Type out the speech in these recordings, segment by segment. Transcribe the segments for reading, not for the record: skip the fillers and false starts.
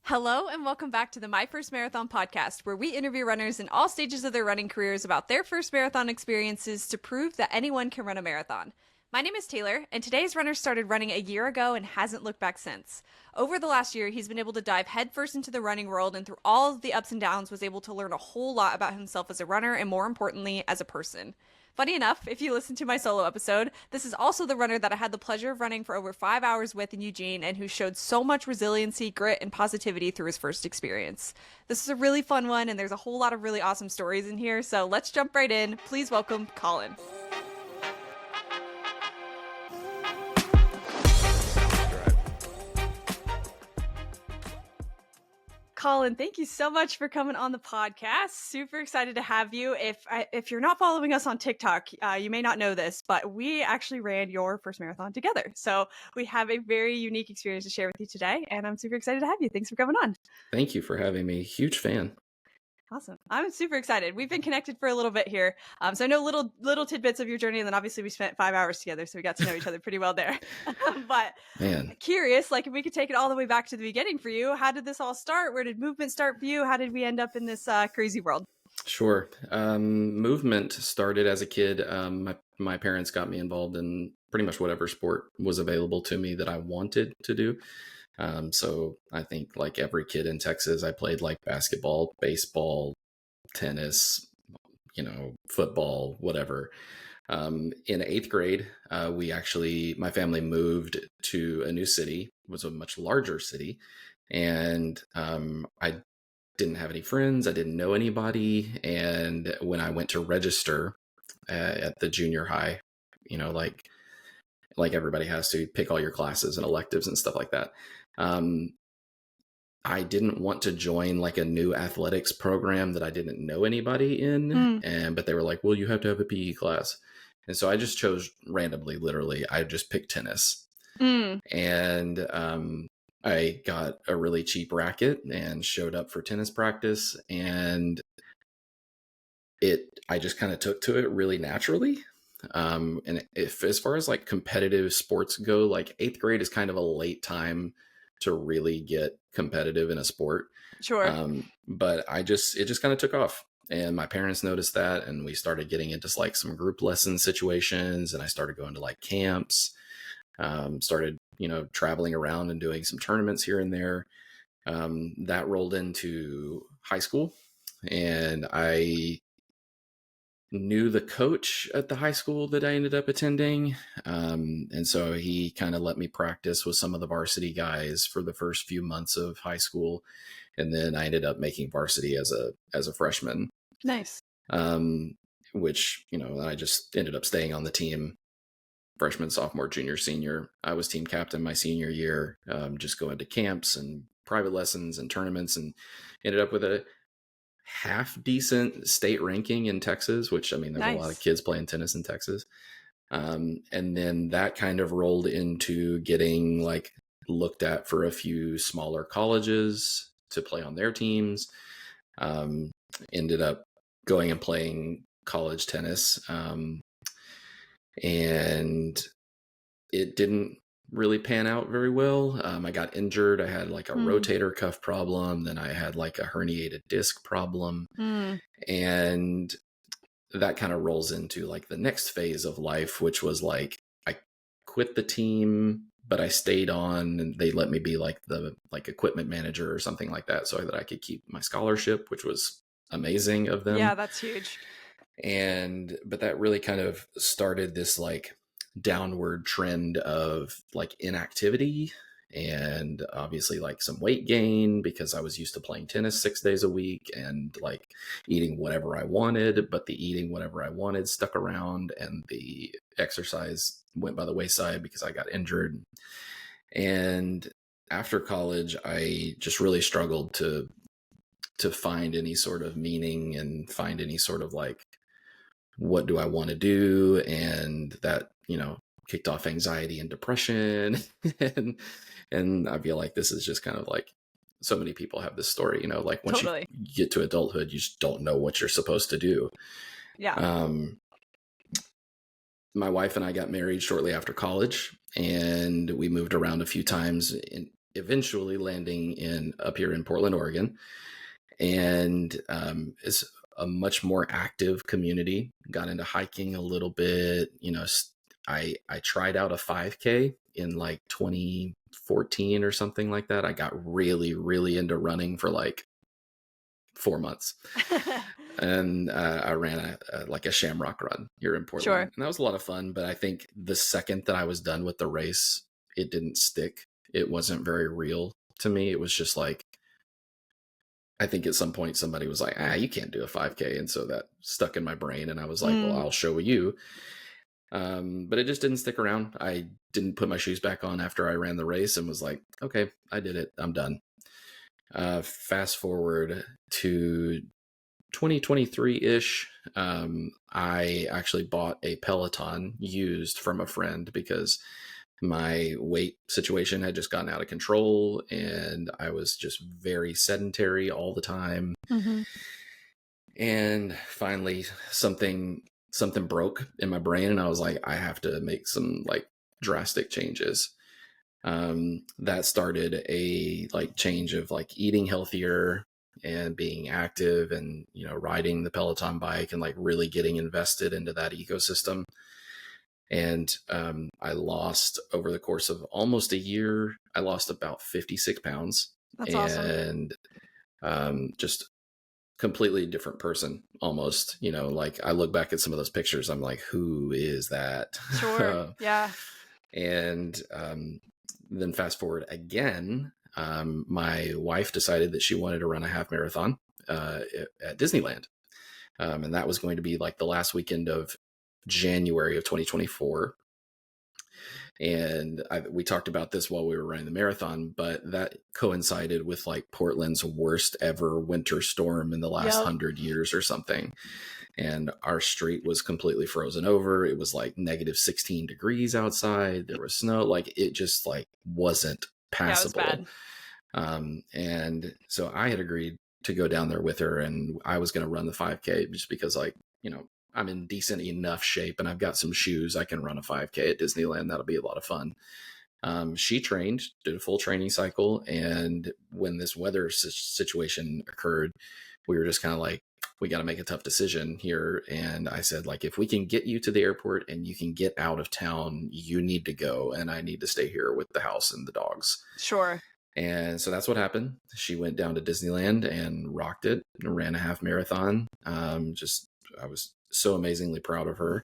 Hello, and welcome back to the My First Marathon podcast, where we interview runners in all stages of their running careers about their first marathon experiences to prove that anyone can run a marathon. My name is Taylor, and today's runner started running a year ago and hasn't looked back since. Over the last year, he's been able to dive headfirst into the running world, and through all of the ups and downs, was able to learn a whole lot about himself as a runner and, more importantly, as a person. Funny enough, if you listen to my solo episode, this is also the runner that I had the pleasure of running for over 5 hours with in Eugene and who showed so much resiliency, grit, and positivity through his first experience. This is a really fun one, and there's a whole lot of really awesome stories in here, so let's jump right in. Please welcome Colin. Colin, thank you so much for coming on the podcast. Super excited to have you. If you're not following us on TikTok, you may not know this, but we actually ran your first marathon together. So we have a very unique experience to share with you today, and I'm super excited to have you. Thanks for coming on. Thank you for having me. Huge fan. Awesome. I'm super excited. We've been connected for a little bit here. So I know little tidbits of your journey, and then obviously we spent 5 hours together, so we got to know each other pretty well there. But Man, curious, like if we could take it all the way back to the beginning for you, how did this all start? Where did movement start for you? How did we end up in this crazy world? sure. Movement started as a kid. My parents got me involved in pretty much whatever sport was available to me that I wanted to do. So I think like every kid in Texas, I played like basketball, baseball, tennis, football, whatever. In eighth grade, my family moved to a new city. It was a much larger city. And I didn't have any friends. I didn't know anybody. And when I went to register at the junior high, like everybody has to pick all your classes and electives and stuff like that. I didn't want to join like a new athletics program that I didn't know anybody in. But they were like, well, you have to have a PE class. And so I just chose randomly, literally. I just picked tennis. And I got a really cheap racket and showed up for tennis practice. And I just kind of took to it really naturally. And as far as like competitive sports go, like eighth grade is kind of a late time to really get competitive in a sport. Sure. But it just kind of took off. And my parents noticed that, and we started getting into like some group lesson situations, and I started going to like camps, started, traveling around and doing some tournaments here and there. That rolled into high school, and I knew the coach at the high school that I ended up attending. And so he kind of let me practice with some of the varsity guys for the first few months of high school. And then I ended up making varsity as a freshman. Nice. Which, I just ended up staying on the team freshman, sophomore, junior, senior. I was team captain my senior year, just going to camps and private lessons and tournaments, and ended up with a half decent state ranking in Texas, which there's Nice. A lot of kids playing tennis in Texas. And then that kind of rolled into getting like looked at for a few smaller colleges to play on their teams. Ended up going and playing college tennis. And it didn't really pan out very well. I got injured. I had like a rotator cuff problem. Then I had like a herniated disc problem. And that kind of rolls into like the next phase of life, which was like, I quit the team, but I stayed on, and they let me be like the equipment manager or something like that, so that I could keep my scholarship, which was amazing of them. Yeah, that's huge. But that really kind of started this like downward trend of like inactivity, and obviously like some weight gain, because I was used to playing tennis 6 days a week and like eating whatever I wanted, but the eating whatever I wanted stuck around, and the exercise went by the wayside because I got injured. And after college, I just really struggled to find any sort of meaning and find any sort of like, what do I want to do? And that, kicked off anxiety and depression. and I feel like this is just kind of like, so many people have this story, like once Totally. you get to adulthood, you just don't know what you're supposed to do. Yeah. My wife and I got married shortly after college, and we moved around a few times eventually landing up here in Portland, Oregon. And it's a much more active community. Got into hiking a little bit. I tried out a 5K in like 2014 or something like that. I got really, really into running for like 4 months. And I ran like a Shamrock run here in Portland. Sure. And that was a lot of fun. But I think the second that I was done with the race, it didn't stick. It wasn't very real to me. It was just like, I think at some point somebody was like, you can't do a 5K. And so that stuck in my brain. And I was like, well, I'll show you. But it just didn't stick around. I didn't put my shoes back on after I ran the race and was like, okay, I did it. I'm done. Fast forward to 2023-ish. I actually bought a Peloton used from a friend because my weight situation had just gotten out of control and I was just very sedentary all the time. Mm-hmm. And finally something broke in my brain and I was like, I have to make some like drastic changes. That started a like change of like eating healthier and being active and, riding the Peloton bike and like really getting invested into that ecosystem. And I lost over the course of almost a year, I lost about 56 pounds. That's awesome. And just completely different person almost, like I look back at some of those pictures, I'm like, who is that? Sure. Yeah. And then fast forward again, my wife decided that she wanted to run a half marathon at Disneyland. And that was going to be like the last weekend of January of 2024. And we talked about this while we were running the marathon, but that coincided with like Portland's worst ever winter storm in the last 100 years or something. And our street was completely frozen over. It was like negative 16 degrees outside. There was snow. Like it just like wasn't passable. Yeah, it was bad. And so I had agreed to go down there with her and I was going to run the 5K just because like, I'm in decent enough shape and I've got some shoes. I can run a 5K at Disneyland. That'll be a lot of fun. She trained, did a full training cycle. And when this weather situation occurred, we were just kind of like, we got to make a tough decision here. And I said, like, if we can get you to the airport and you can get out of town, you need to go. And I need to stay here with the house and the dogs. Sure. And so that's what happened. She went down to Disneyland and rocked it and ran a half marathon. I was so amazingly proud of her.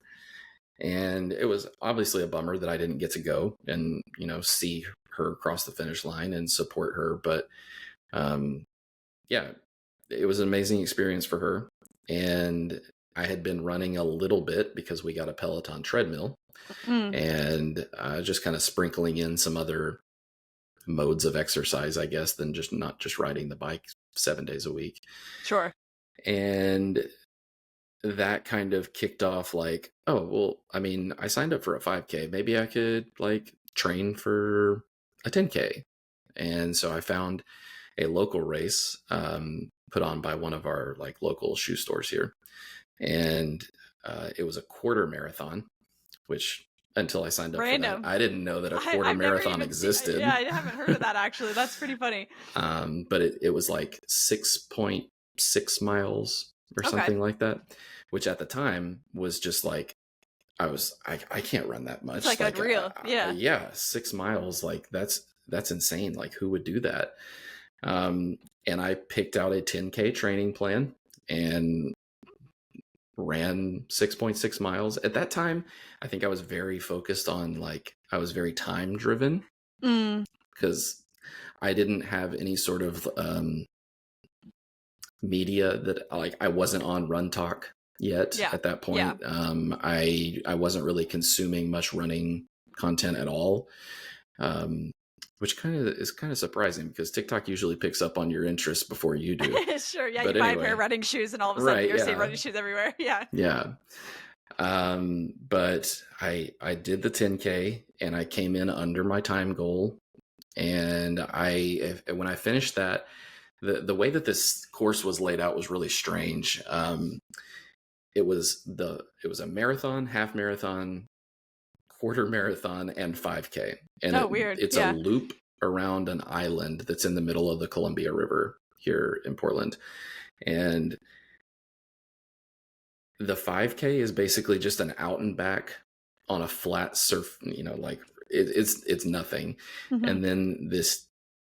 And it was obviously a bummer that I didn't get to go and, see her cross the finish line and support her. But yeah, it was an amazing experience for her. And I had been running a little bit because we got a Peloton treadmill and just kind of sprinkling in some other modes of exercise, I guess, than not just riding the bike 7 days a week. Sure. And that kind of kicked off like, oh, well, I mean, I signed up for a 5K. Maybe I could like train for a 10K. And so I found a local race put on by one of our like local shoe stores here. And it was a quarter marathon, which until I signed up for that, I didn't know that a quarter marathon existed. Yeah, I haven't heard of that actually. That's pretty funny. But it was like 6.6 miles or something like that, which at the time was just like, I can't run that much. It's like unreal. Yeah. 6 miles. Like that's insane. Like who would do that? And I picked out a 10K training plan and ran 6.6 miles. At that time, I think I was very focused on like, I was very time driven because I didn't have any sort of media that like I wasn't on Run Talk yet at that point. I wasn't really consuming much running content at all. Which is kind of surprising because TikTok usually picks up on your interests before you do. Sure, yeah. But you buy a pair of running shoes and all of a sudden you're seeing running shoes everywhere. Yeah. Yeah. But I did the 10K and I came in under my time goal. And when I finished that, the way that this course was laid out was really strange. It was a marathon, half marathon, quarter marathon, and 5K. And weird. It's a loop around an island that's in the middle of the Columbia River here in Portland. And the 5K is basically just an out and back on a flat surf, like it's nothing. Mm-hmm. And then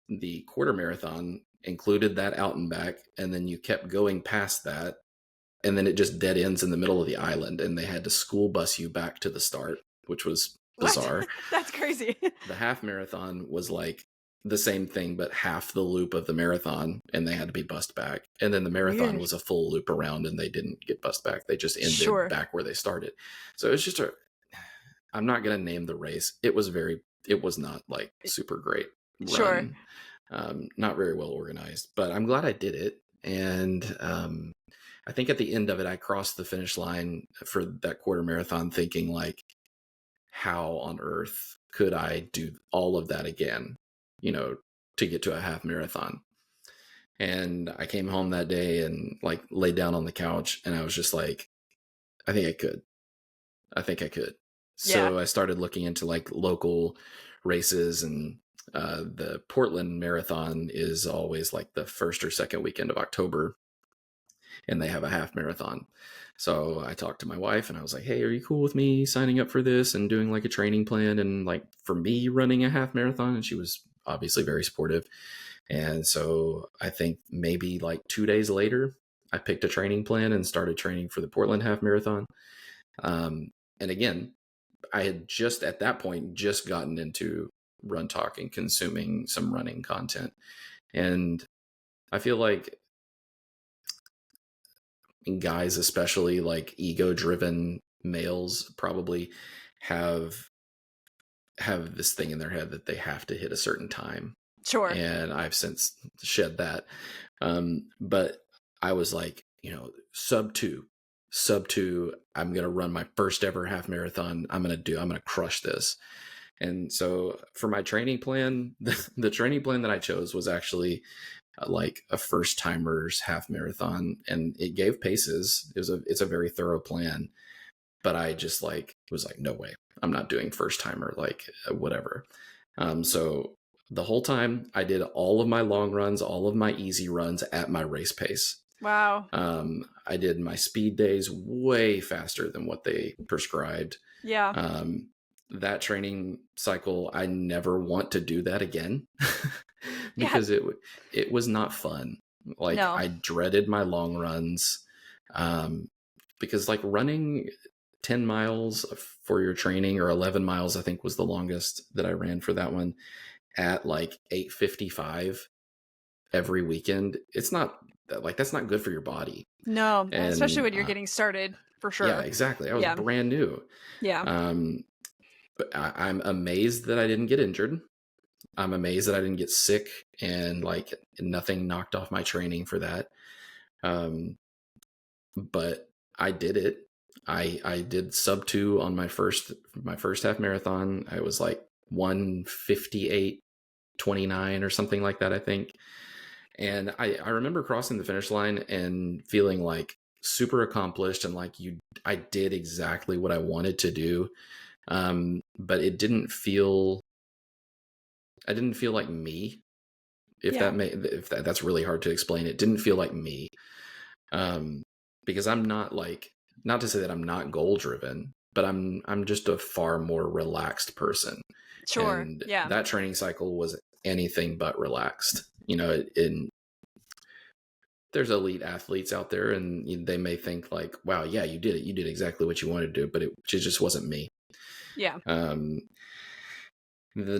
the quarter marathon included that out and back, and then you kept going past that, and then it just dead ends in the middle of the island, and they had to school bus you back to the start, which was bizarre. That's crazy. The half marathon was like the same thing, but half the loop of the marathon, and they had to be bussed back. And then the marathon was a full loop around, and they didn't get bussed back. They just ended back where they started. So it's just I'm not going to name the race. It was not like super great run. Sure. Not very well organized, but I'm glad I did it. And I think at the end of it, I crossed the finish line for that quarter marathon thinking like, how on earth could I do all of that again, to get to a half marathon? And I came home that day and like laid down on the couch, and I was just like, I think I could. So I started looking into like local races, and the Portland Marathon is always like the first or second weekend of October, and they have a half marathon. So I talked to my wife, and I was like, hey, are you cool with me signing up for this and doing like a training plan and like for me running a half marathon? And she was obviously very supportive. And so I think maybe like 2 days later, I picked a training plan and started training for the Portland half marathon. And again, I had just at that point just gotten into Run Talk and consuming some running content. And I feel like guys, especially like ego driven males, probably have this thing in their head that they have to hit a certain time. Sure. And I've since shed that. But I was like, sub two, I'm going to run my first ever half marathon. I'm going to crush this. And so for my training plan, the training plan that I chose was actually like a first timers half marathon, and it gave paces. It's a very thorough plan, but I just like was like, no way, I'm not doing first timer, like whatever. So the whole time I did all of my long runs, all of my easy runs at my race pace. Wow. I did my speed days way faster than what they prescribed. Yeah. That training cycle, I never want to do that again because it was not fun. Like I dreaded my long runs because like running 10 miles for your training, or 11 miles, I think was the longest that I ran for that one, at like 8:55 every weekend. It's not like, that's not good for your body. No, and especially when you're getting started, for sure. Yeah, exactly. I was brand new. Yeah. But I'm amazed that I didn't get injured. I'm amazed that I didn't get sick, and like nothing knocked off my training for that. But I did it. I did sub 2 on my first half marathon. I was like 1:58:29 or something like that, I think. And I remember crossing the finish line and feeling like super accomplished, and like I did exactly what I wanted to do. But I didn't feel like me. That's really hard to explain. It didn't feel like me. Because I'm not like, not to say that I'm not goal driven, but I'm just a far more relaxed person. Sure. And that training cycle was anything but relaxed. There's elite athletes out there, and they may think like, wow, yeah, you did it. You did exactly what you wanted to do, but it just wasn't me. Yeah. The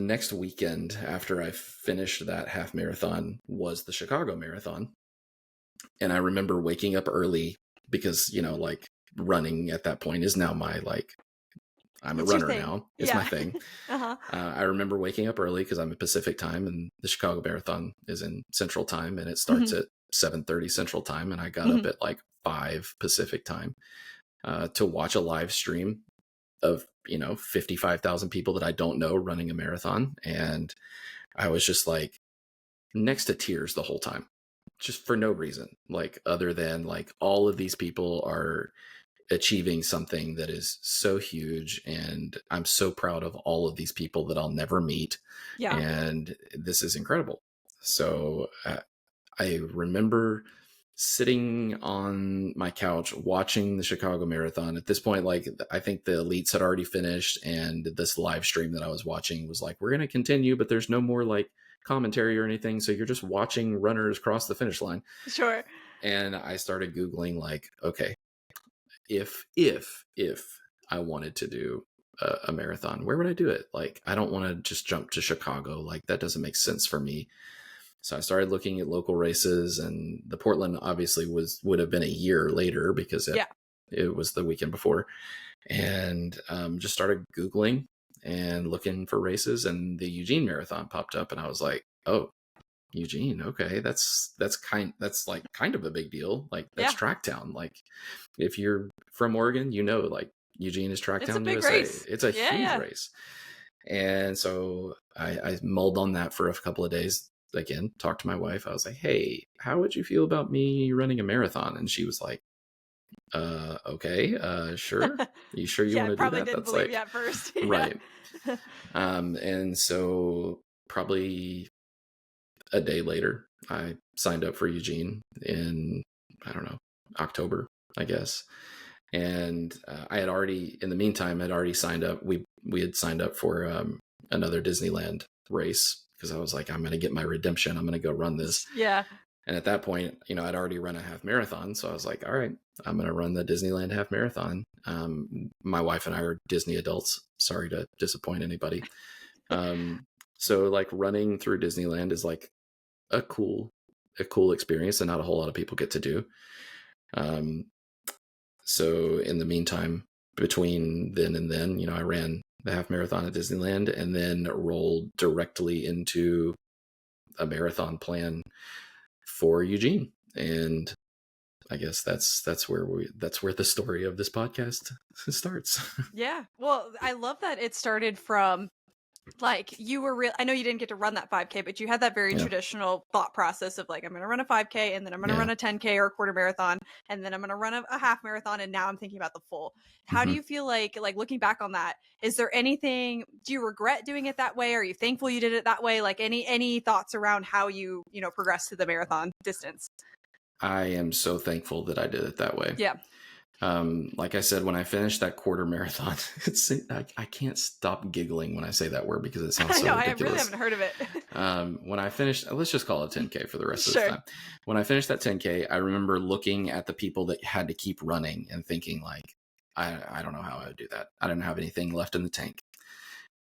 next weekend after I finished that half marathon was the Chicago Marathon. And I remember waking up early because, like running at that point is now my, like, I'm a runner now. It's my thing. Uh-huh. I remember waking up early because I'm at Pacific time, and the Chicago Marathon is in Central time, and it starts at 7:30 Central time. And I got up at like 5 Pacific time to watch a live stream of 55,000 people that I don't know running a marathon. And I was just like next to tears the whole time, just for no reason, like other than like all of these people are achieving something that is so huge, and I'm so proud of all of these people that I'll never meet, Yeah. and this is incredible. So I remember sitting on my couch watching the Chicago Marathon. At this point, like, I think the elites had already finished, and this live stream that I was watching was like, we're going to continue, but there's no more like commentary or anything, so you're just watching runners cross the finish line. Sure. And I started Googling, like, okay, if I wanted to do a marathon, where would I do it? Like, I don't want to just jump to Chicago. Like, that doesn't make sense for me. So I started looking at local races, and the Portland obviously would have been a year later because it was the weekend before, and just started Googling and looking for races, and the Eugene Marathon popped up, and I was like, oh, Eugene, okay, that's kind of a big deal. Like, that's track town. Like, if you're from Oregon, like, Eugene is track It's a town, big USA. race. It's a huge race. And so I mulled on that for a couple of days. Again, talked to my wife. I was like, hey, how would you feel about me running a marathon? And she was like, okay, sure. Are you sure you want to do probably that? didn't That's believe like, you at first. right. And so probably a day later, I signed up for Eugene in, I don't know, October, I guess. And I had already, in the meantime, had already signed up. We had signed up for another Disneyland race because I was like, I'm going to get my redemption. I'm going to go run this. Yeah. And at that point, I'd already run a half marathon. So I was like, all right, I'm going to run the Disneyland half marathon. My wife and I are Disney adults. Sorry to disappoint anybody. So like, running through Disneyland is like a cool experience, and not a whole lot of people get to do. So in the meantime, between then and then, I ran the half marathon at Disneyland, and then rolled directly into a marathon plan for Eugene. And I guess that's where the story of this podcast starts. Yeah. Well, I love that it started from, like, you were I know you didn't get to run that 5K, but you had that very traditional thought process of like, I'm going to run a 5K, and then I'm going to run a 10K or a quarter marathon, and then I'm going to run a half marathon, and now I'm thinking about the full. How do you feel like looking back on that, is there anything, do you regret doing it that way? Are you thankful you did it that way? Like, any thoughts around how you progressed to the marathon distance? I am so thankful that I did it that way. Yeah. Like I said, when I finished that quarter marathon, I can't stop giggling when I say that word because it sounds so ridiculous. I really haven't heard of it. When I finished, let's just call it 10K for the rest of the time. When I finished that 10K, I remember looking at the people that had to keep running and thinking, like, I don't know how I would do that. I didn't have anything left in the tank.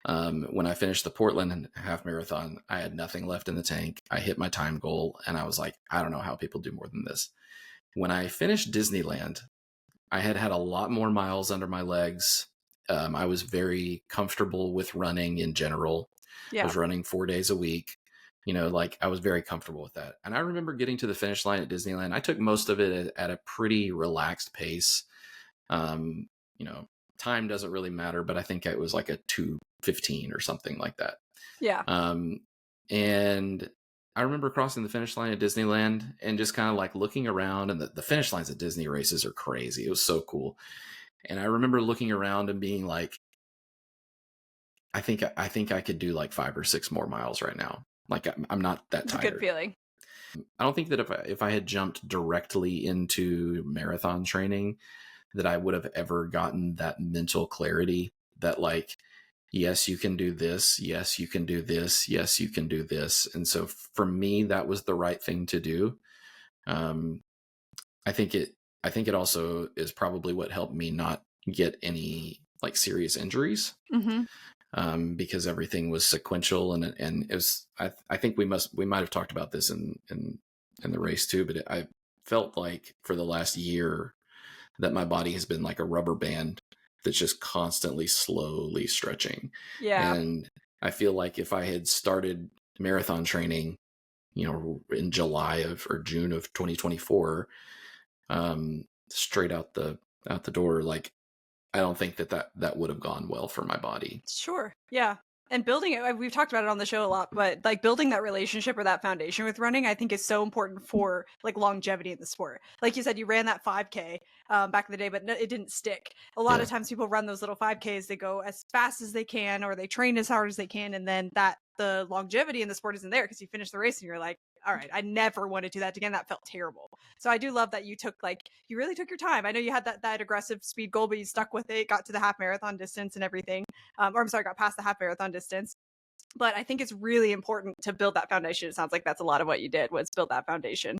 When I finished the Portland half marathon, I had nothing left in the tank. I hit my time goal, and I was like, I don't know how people do more than this. When I finished Disneyland, I had a lot more miles under my legs. I was very comfortable with running in general. I was running 4 days a week. Like, I was very comfortable with that. And I remember getting to the finish line at Disneyland. I took most of it at a pretty relaxed pace. Time doesn't really matter, but I think it was like a 2:15 or something like that. Yeah. And I remember crossing the finish line at Disneyland and just kind of like looking around, and the finish lines at Disney races are crazy. It was so cool. And I remember looking around and being like, I think I could do like 5 or 6 more miles right now. Like, I'm not that It's tired. a good feeling. I don't think that if I had jumped directly into marathon training, that I would have ever gotten that mental clarity that, like, yes, you can do this. Yes, you can do this. Yes, you can do this. And so for me, that was the right thing to do. I think it also is probably what helped me not get any like serious injuries. Because everything was sequential, and it was, I think we might have talked about this in the race too, but I felt like for the last year that my body has been like a rubber band that's just constantly slowly stretching. Yeah. And I feel like if I had started marathon training, in July or June of 2024, straight out the door, like, I don't think that would have gone well for my body. Sure. Yeah. And building it, we've talked about it on the show a lot, but like building that relationship or that foundation with running, I think is so important for like longevity in the sport. Like you said, you ran that 5K back in the day, but it didn't stick. A lot of times people run those little 5Ks, they go as fast as they can, or they train as hard as they can. And then the longevity in the sport isn't there because you finish the race and you're like, all right, I never want to do that again. That felt terrible. So I do love that you really took your time. I know you had that aggressive speed goal, but you stuck with it, got to the half marathon distance and everything. Or I'm sorry, got past the half marathon distance. But I think it's really important to build that foundation. It sounds like that's a lot of what you did, was build that foundation.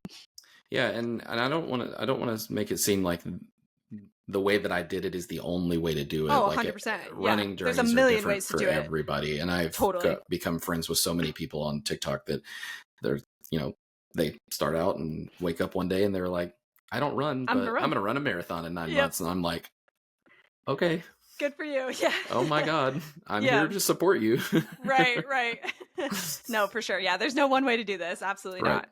Yeah, and I don't want to make it seem like the way that I did it is the only way to do it. Oh, like 100%. Running journeys There's a million are different ways to for do it. everybody, and I've become friends with so many people on TikTok that they're, they start out and wake up one day and they're like, I don't run, but I'm going to run a marathon in 9 months. And I'm like, okay. Good for you. Yeah. Oh my God. I'm here to support you. Right. No, for sure. Yeah. There's no one way to do this. Absolutely not.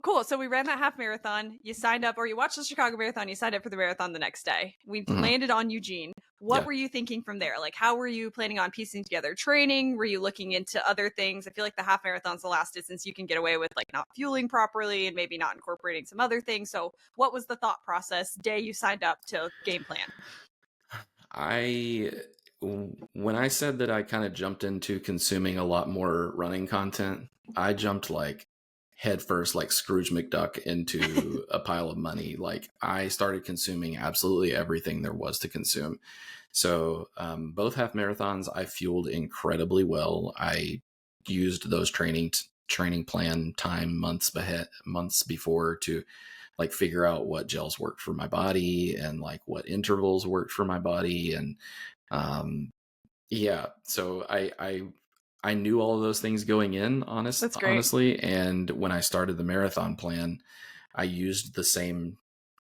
Cool. So we ran that half marathon. You signed up, or you watched the Chicago Marathon. You signed up for the marathon the next day. We landed on Eugene. What were you thinking from there? Like, how were you planning on piecing together training? Were you looking into other things? I feel like the half marathon's the last distance you can get away with, like not fueling properly and maybe not incorporating some other things. So what was the thought process day you signed up to game plan? When I said that I kind of jumped into consuming a lot more running content, I jumped like headfirst, like Scrooge McDuck, into a pile of money. Like I started consuming absolutely everything there was to consume. So both half marathons, I fueled incredibly well. I used those training plan time months before to like figure out what gels worked for my body and like what intervals worked for my body. And so I knew all of those things going in, honestly. And when I started the marathon plan, I used the same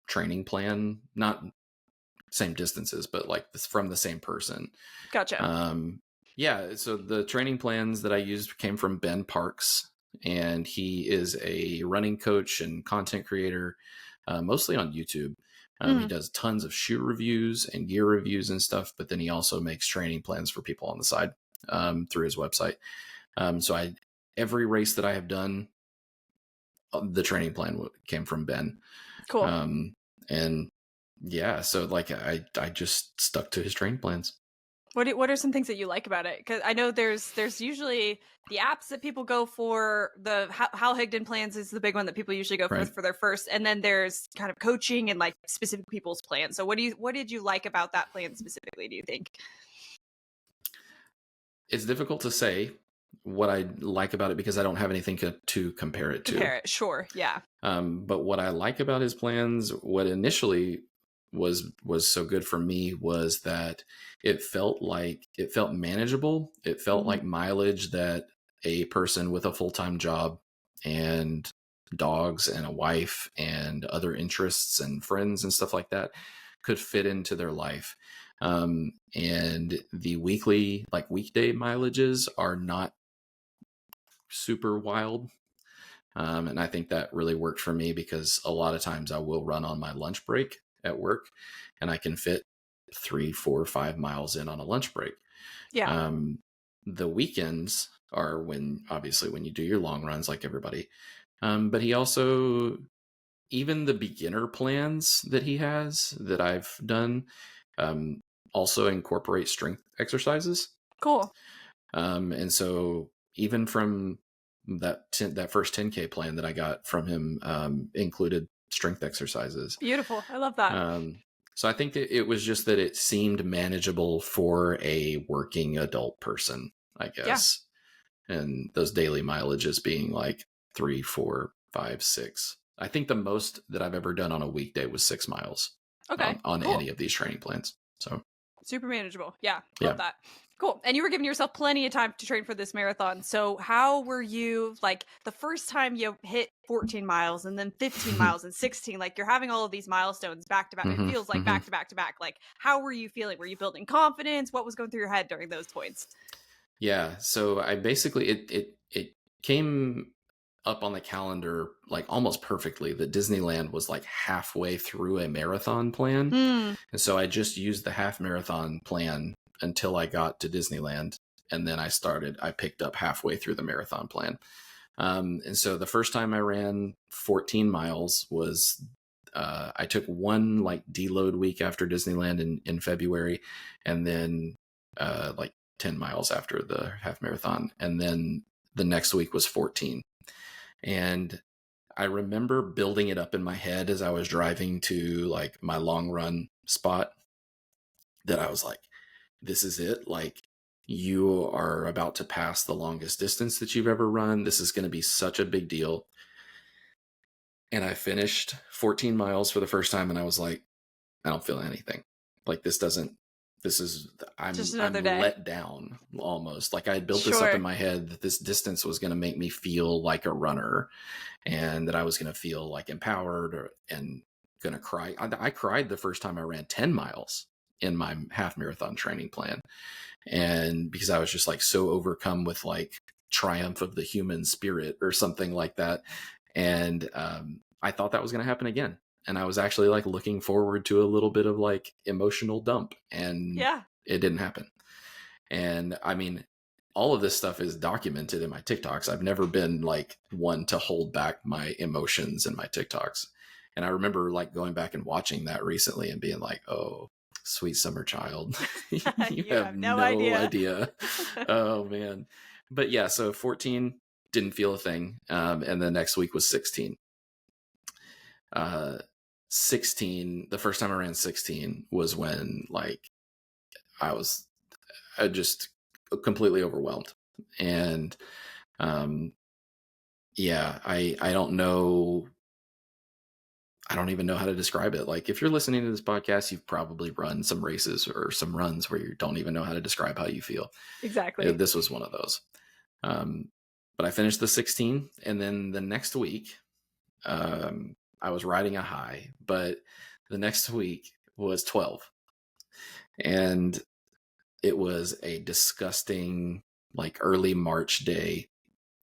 training plan, not same distances, but like from the same person. Gotcha. So the training plans that I used came from Ben Parks, and he is a running coach and content creator, mostly on YouTube. He does tons of shoe reviews and gear reviews and stuff, but then he also makes training plans for people on the side through his website. So every race that I have done, the training plan came from Ben. Cool. So like I just stuck to his training plans. What are some things that you like about it? Because I know there's usually the apps that people go for. The Hal Higdon plans is the big one that people usually go for their first, and then there's kind of coaching and like specific people's plans. So what did you like about that plan specifically, do you think? It's difficult to say what I like about it because I don't have anything to compare it to. Sure, yeah. But what I like about his plans, what initially was so good for me, was that it felt manageable. It felt like mileage that a person with a full-time job and dogs and a wife and other interests and friends and stuff like that could fit into their life. And the weekday mileages are not super wild. And I think that really worked for me because a lot of times I will run on my lunch break at work and I can fit 3, 4, 5 miles in on a lunch break. Yeah. The weekends are when you do your long runs like everybody. But he also, even the beginner plans that he has that I've done, also incorporate strength exercises. Cool. And so even from that first 10K plan that I got from him, included strength exercises. Beautiful. I love that. So I think it was just that it seemed manageable for a working adult person, I guess. Yeah. And those daily mileages being like 3, 4, 5, 6. I think the most that I've ever done on a weekday was 6 miles. Okay. On any of these training plans. So super manageable. Yeah. Love that. Cool. And you were giving yourself plenty of time to train for this marathon. So how were you, like, the first time you hit 14 miles and then 15 miles and 16, like you're having all of these milestones back to back. It feels like back to back to back. Like, how were you feeling? Were you building confidence? What was going through your head during those points? Yeah. So I basically, it came up on the calendar like almost perfectly that Disneyland was like halfway through a marathon plan. And so I just used the half marathon plan until I got to Disneyland. And then I picked up halfway through the marathon plan. And so the first time I ran 14 miles was, I took one like deload week after Disneyland in February, and then like 10 miles after the half marathon. And then the next week was 14. And I remember building it up in my head as I was driving to like my long run spot, that I was like, this is it. Like, you are about to pass the longest distance that you've ever run. This is going to be such a big deal. And I finished 14 miles for the first time, and I was like, I don't feel anything. Like, I'm Just another day. let down almost. Like, I had built this up in my head that this distance was going to make me feel like a runner, and that I was going to feel like empowered and going to cry. I cried the first time I ran 10 miles in my half marathon training plan. And because I was just like so overcome with like triumph of the human spirit or something like that. And I thought that was going to happen again. And I was actually like looking forward to a little bit of like emotional dump, and it didn't happen. And I mean, all of this stuff is documented in my TikToks. I've never been like one to hold back my emotions in my TikToks. And I remember like going back and watching that recently and being like, oh, sweet summer child. you have no idea. Oh man. But yeah, so 14 didn't feel a thing. And the next week was 16. 16, the first time I ran 16 was when like I just completely overwhelmed. And yeah, I don't know. I don't even know how to describe it. Like, if you're listening to this podcast, you've probably run some races or some runs where you don't even know how to describe how you feel. Exactly. This was one of those. But I finished the 16, and then the next week, I was riding a high, but the next week was 12. And it was a disgusting, like, early March day,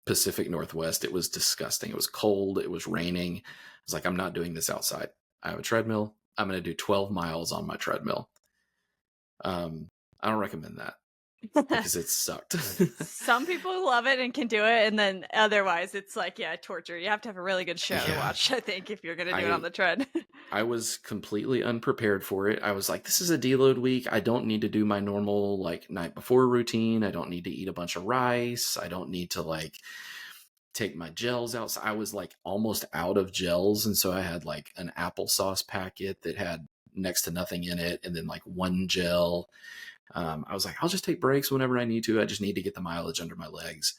Pacific Northwest. It was disgusting. It was cold. It was raining. I was like, I'm not doing this outside. I have a treadmill. I'm going to do 12 miles on my treadmill. I don't recommend that because it sucked. Some people love it and can do it, and then otherwise it's like, yeah, torture. You have to have a really good show to watch, I think, if you're going to do it on the tread. I was completely unprepared for it. I was like, this is a deload week. I don't need to do my normal like night before routine. I don't need to eat a bunch of rice. I don't need to like take my gels out. So I was like almost out of gels. And so I had like an applesauce packet that had next to nothing in it, and then like one gel. I was like, I'll just take breaks whenever I need to. I just need to get the mileage under my legs.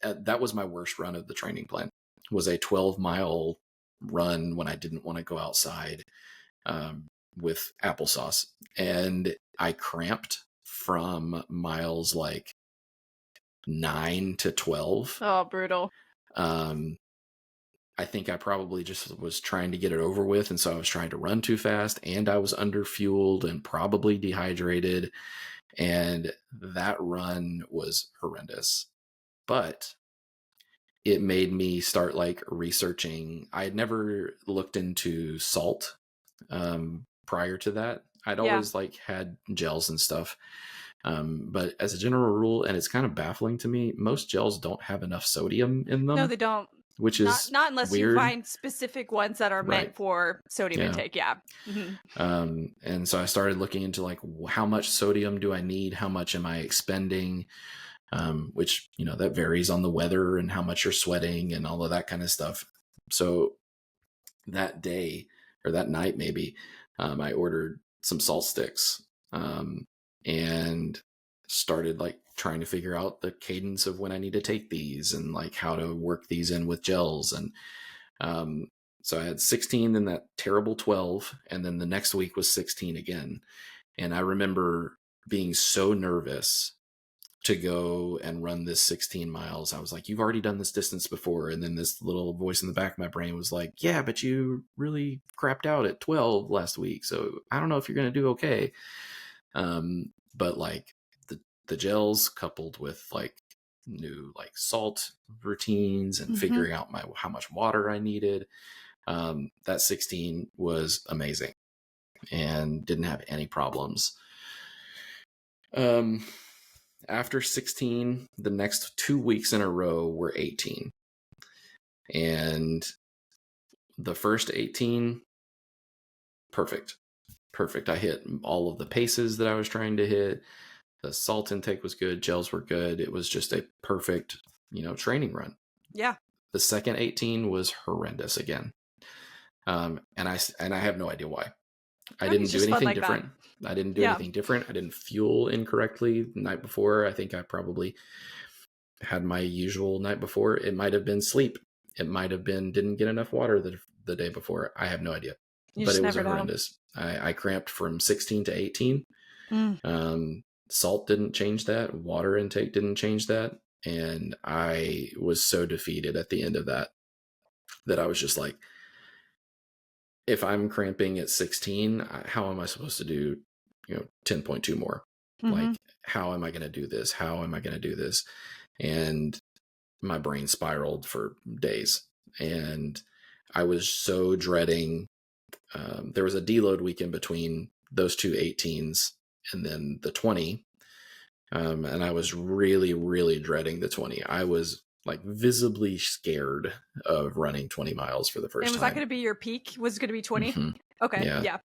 That was my worst run of the training plan. Was a 12-mile run when I didn't want to go outside with applesauce. And I cramped from miles like 9 to 12. Oh, brutal. I think I probably just was trying to get it over with. And so I was trying to run too fast, and I was underfueled and probably dehydrated. And that run was horrendous. But it made me start like researching. I had never looked into salt prior to that. I'd always like had gels and stuff. But as a general rule, and it's kind of baffling to me, most gels don't have enough sodium in them. No, they don't. Which is not unless weird. you find specific ones that are meant for sodium intake. Yeah. Mm-hmm. And so I started looking into like, how much sodium do I need? How much am I expending? Which, you know, that varies on the weather and how much you're sweating and all of that kind of stuff. So that day or that night, maybe, I ordered some salt sticks, and started like trying to figure out the cadence of when I need to take these and like how to work these in with gels. And so I had 16, then that terrible 12, and then the next week was 16 again. And I remember being so nervous to go and run this 16 miles. I was like, you've already done this distance before. And then this little voice in the back of my brain was like, yeah, but you really crapped out at 12 last week, so I don't know if you're going to do okay. But like the gels coupled with like new like salt routines and figuring out how much water I needed, that 16 was amazing and didn't have any problems. And after 16, the next 2 weeks in a row were 18. And the first 18, perfect. Perfect. I hit all of the paces that I was trying to hit. The salt intake was good. Gels were good. It was just a perfect, training run. Yeah. The second 18 was horrendous again. And I have no idea why. I didn't do anything different. I didn't do anything different. I didn't fuel incorrectly the night before. I think I probably had my usual night before. It might have been sleep. It might have been didn't get enough water the day before. I have no idea. But it was horrendous. I cramped from 16 to 18. Salt didn't change that. Water intake didn't change that. And I was so defeated at the end of that I was just like, if I'm cramping at 16, how am I supposed to do, 10.2 more? Like, how am I going to do this? How am I going to do this? And my brain spiraled for days. And I was so dreading. There was a deload week in between those two 18s and then the 20. And I was really, really dreading the 20. I was like visibly scared of running 20 miles for the first time. And was that going to be your peak? Was it going to be 20? Mm-hmm. Okay. Yeah.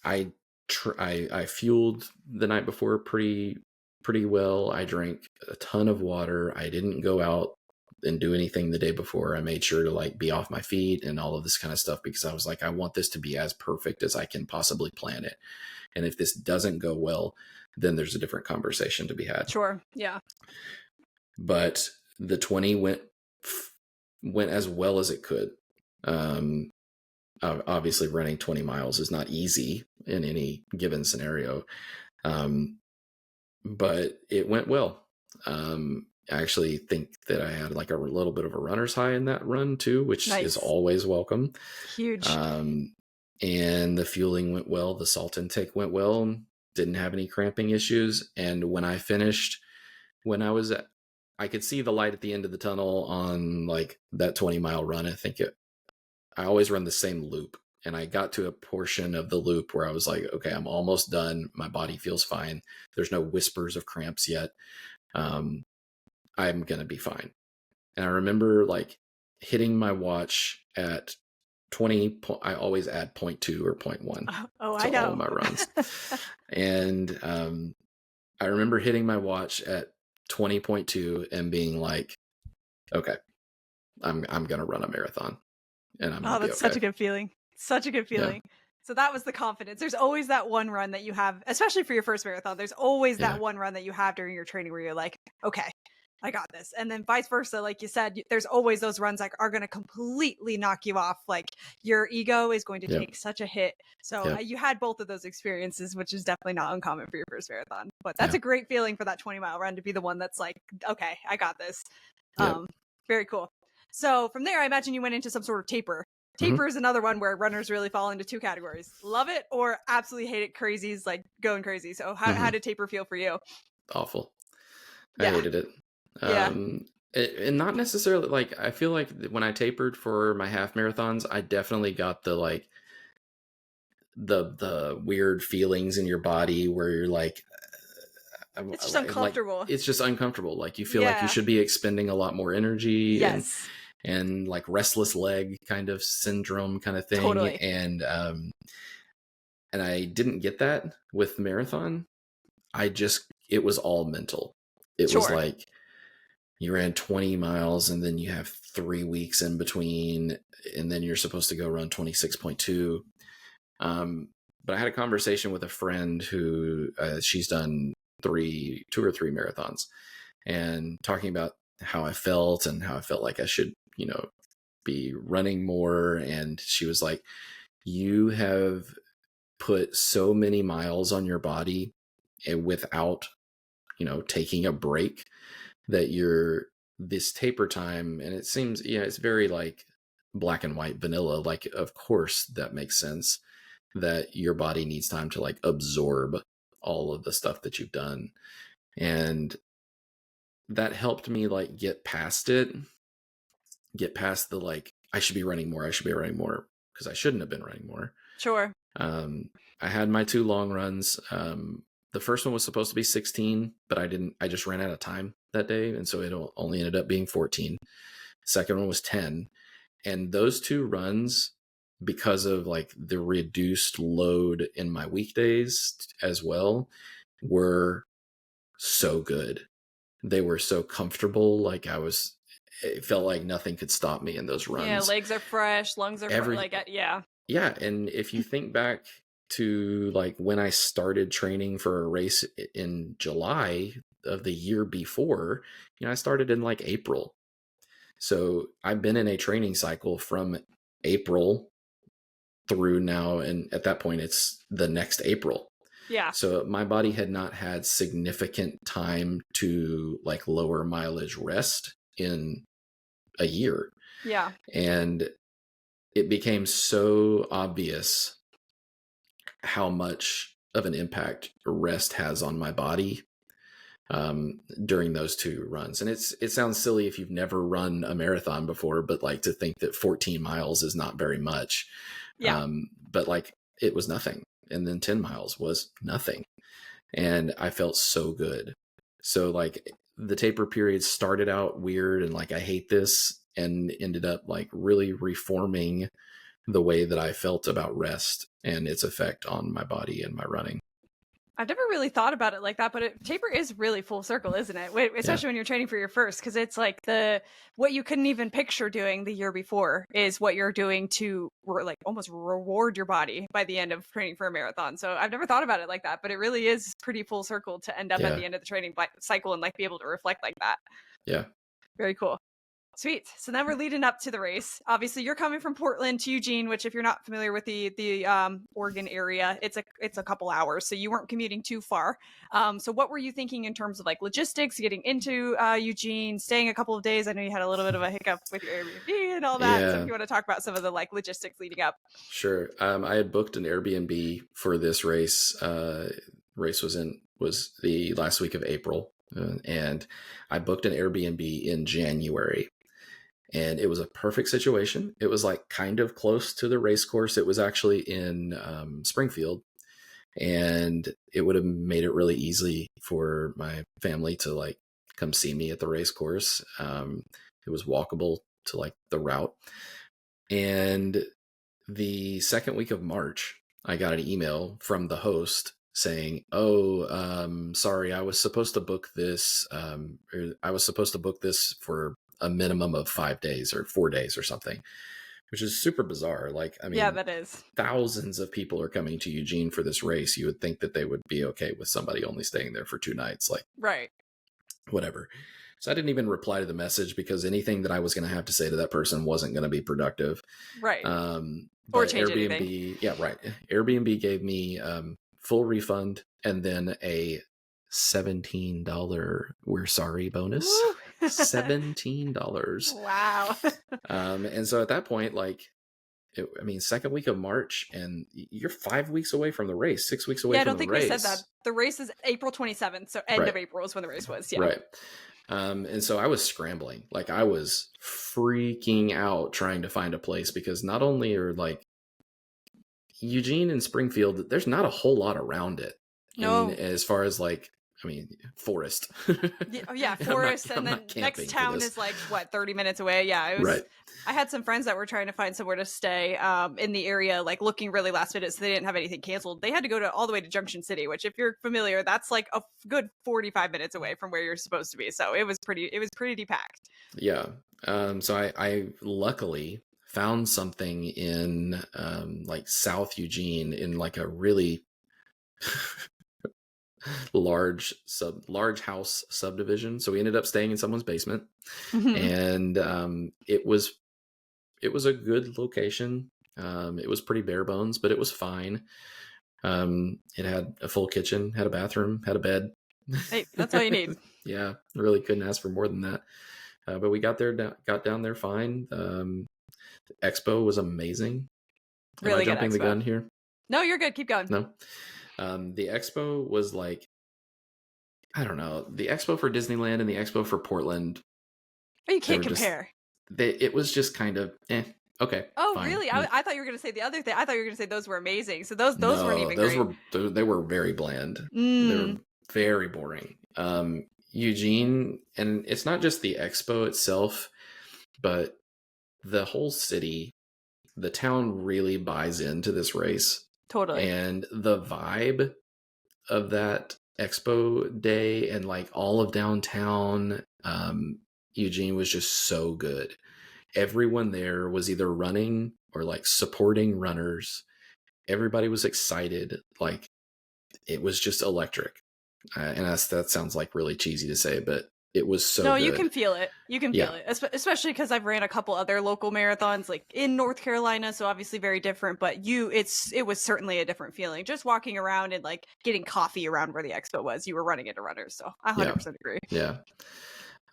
I fueled the night before pretty well. I drank a ton of water. I didn't go out and do anything the day before. I made sure to like be off my feet and all of this kind of stuff because I was like, I want this to be as perfect as I can possibly plan it. And if this doesn't go well, then there's a different conversation to be had. Sure. Yeah. But the 20 went as well as it could. Obviously running 20 miles is not easy in any given scenario. But it went well. I actually think that I had like a little bit of a runner's high in that run too, which is always welcome. Huge. And the fueling went well. The salt intake went well. Didn't have any cramping issues. And when I finished, I could see the light at the end of the tunnel on like that 20-mile run. I always run the same loop. And I got to a portion of the loop where I was like, okay, I'm almost done. My body feels fine. There's no whispers of cramps yet. I'm going to be fine. And I remember like hitting my watch at 20. I always add 0.2 or 0.1 to all of my runs. And I remember hitting my watch at 20.2 and being like, okay, I'm going to run a marathon. And that's such a good feeling. Such a good feeling. Yeah. So that was the confidence. There's always that one run that you have, especially for your first marathon. There's always that one run that you have during your training where you're like, okay, I got this. And then vice versa, like you said, there's always those runs like are going to completely knock you off. Like your ego is going to take such a hit. So you had both of those experiences, which is definitely not uncommon for your first marathon. But that's a great feeling for that 20-mile run to be the one that's like, okay, I got this. Very cool. So from there, I imagine you went into some sort of taper. Taper is another one where runners really fall into two categories. Love it or absolutely hate it. Crazy's like going crazy. So how did taper feel for you? Awful. I hated it. And not necessarily like, I feel like when I tapered for my half marathons, I definitely got the like the weird feelings in your body where you're like, it's just uncomfortable. Like, it's just uncomfortable. Like you feel like you should be expending a lot more energy. Yes. And like restless leg kind of syndrome kind of thing. Totally. And I didn't get that with marathon. It was all mental. It was like you ran 20 miles and then you have 3 weeks in between and then you're supposed to go run 26.2. But I had a conversation with a friend who she's done 2 or 3 marathons and talking about how I felt and how I felt like I should, be running more. And she was like, you have put so many miles on your body and without, taking a break that this taper time. And it seems, it's very like black and white vanilla. Like, of course that makes sense that your body needs time to like absorb all of the stuff that you've done. And that helped me like get past the like, I should be running more because I shouldn't have been running more. Sure. I had my 2 long runs. the first one was supposed to be 16, but I just ran out of time that day. And so it only ended up being 14. Second one was 10. And those two runs, because of like the reduced load in my weekdays as well, were so good. They were so comfortable. Like it felt like nothing could stop me in those runs. Yeah, legs are fresh, lungs are yeah. Yeah, and if you think back to like when I started training for a race in July of the year before, I started in like April. So I've been in a training cycle from April through now, and at that point it's the next April. Yeah. So my body had not had significant time to like lower mileage rest in a year. Yeah. And it became so obvious how much of an impact rest has on my body during those two runs. And it sounds silly if you've never run a marathon before, but like to think that 14 miles is not very much. Yeah. But like it was nothing. And then 10 miles was nothing. And I felt so good. So like the taper period started out weird and like, I hate this, and ended up like really reforming the way that I felt about rest and its effect on my body and my running. I've never really thought about it like that, but taper is really full circle, isn't it? Especially when you're training for your first, because it's like what you couldn't even picture doing the year before is what you're doing to like almost reward your body by the end of training for a marathon. So I've never thought about it like that, but it really is pretty full circle to end up at the end of the training cycle and like be able to reflect like that. Yeah. Very cool. Sweet. So now we're leading up to the race. Obviously, you're coming from Portland to Eugene, which if you're not familiar with the Oregon area, it's a couple hours. So you weren't commuting too far. So what were you thinking in terms of like logistics, getting into Eugene, staying a couple of days? I know you had a little bit of a hiccup with your Airbnb and all that. Yeah. So if you want to talk about some of the like logistics leading up. Sure. I had booked an Airbnb for this race. Race was the last week of April. And I booked an Airbnb in January. And it was a perfect situation. It was like kind of close to the race course. It was actually in Springfield, and it would have made it really easy for my family to like come see me at the race course. It was walkable to like the route. And the second week of March, I got an email from the host saying, sorry, I was supposed to book this. I was supposed to book this for a minimum of 5 days or 4 days or something, which is super bizarre. Like, I mean, yeah, that is. Thousands of people are coming to Eugene for this race. You would think that they would be okay with somebody only staying there for 2 nights, like, right. Whatever. So I didn't even reply to the message because anything that I was going to have to say to that person wasn't going to be productive. Right. Or change Airbnb, anything. Yeah, right. Airbnb gave me full refund and then a $17 we're sorry bonus. $17. Wow. And so at that point, like, second week of March, and you're 5 weeks away from the race, 6 weeks away from the race. Yeah, I don't think we said that. The race is April 27th, so end of April is when the race was. Yeah. Right. And so I was scrambling. Like, I was freaking out trying to find a place because not only are like Eugene and Springfield, there's not a whole lot around it. No. As far as like, forest. Yeah, forest. And then next town is like, 30 minutes away? Yeah, it was. Right. I had some friends that were trying to find somewhere to stay in the area, like looking really last minute, so they didn't have anything canceled. They had to go all the way to Junction City, which if you're familiar, that's like a good 45 minutes away from where you're supposed to be. So it was pretty packed. Yeah. So I luckily found something in like South Eugene in like a really large house subdivision. So we ended up staying in someone's basement. Mm-hmm. And it was a good location. It was pretty bare bones, but it was fine. It had a full kitchen, had a bathroom, had a bed. Hey, that's all you need. Yeah, really couldn't ask for more than that. But we got down there fine. The expo was amazing. Really good. Am I jumping the gun here? No, you're good. Keep going. No. The expo was like, I don't know, the expo for Disneyland and the expo for Portland. Oh, you can't compare. It was just kind of Okay, Oh, fine. really? I thought you were going to say the other thing. I thought you were going to say those were amazing. So those weren't No, even great. they were very bland. They were Mm, very boring. Eugene, and it's not just the expo itself, but the whole city, the town really buys into this race. totally. And the vibe of that expo day and like all of downtown, Eugene was just so good. Everyone there was either running or like supporting runners. Everybody was excited. Like it was just electric. And that sounds like really cheesy to say, but it was so No, good. you can feel it. You can Yeah. feel it, especially because I've ran a couple other local marathons, like in North Carolina, so obviously very different. But it was certainly a different feeling. Just walking around and like getting coffee around where the expo was, you were running into runners. So I 100% agree. Yeah.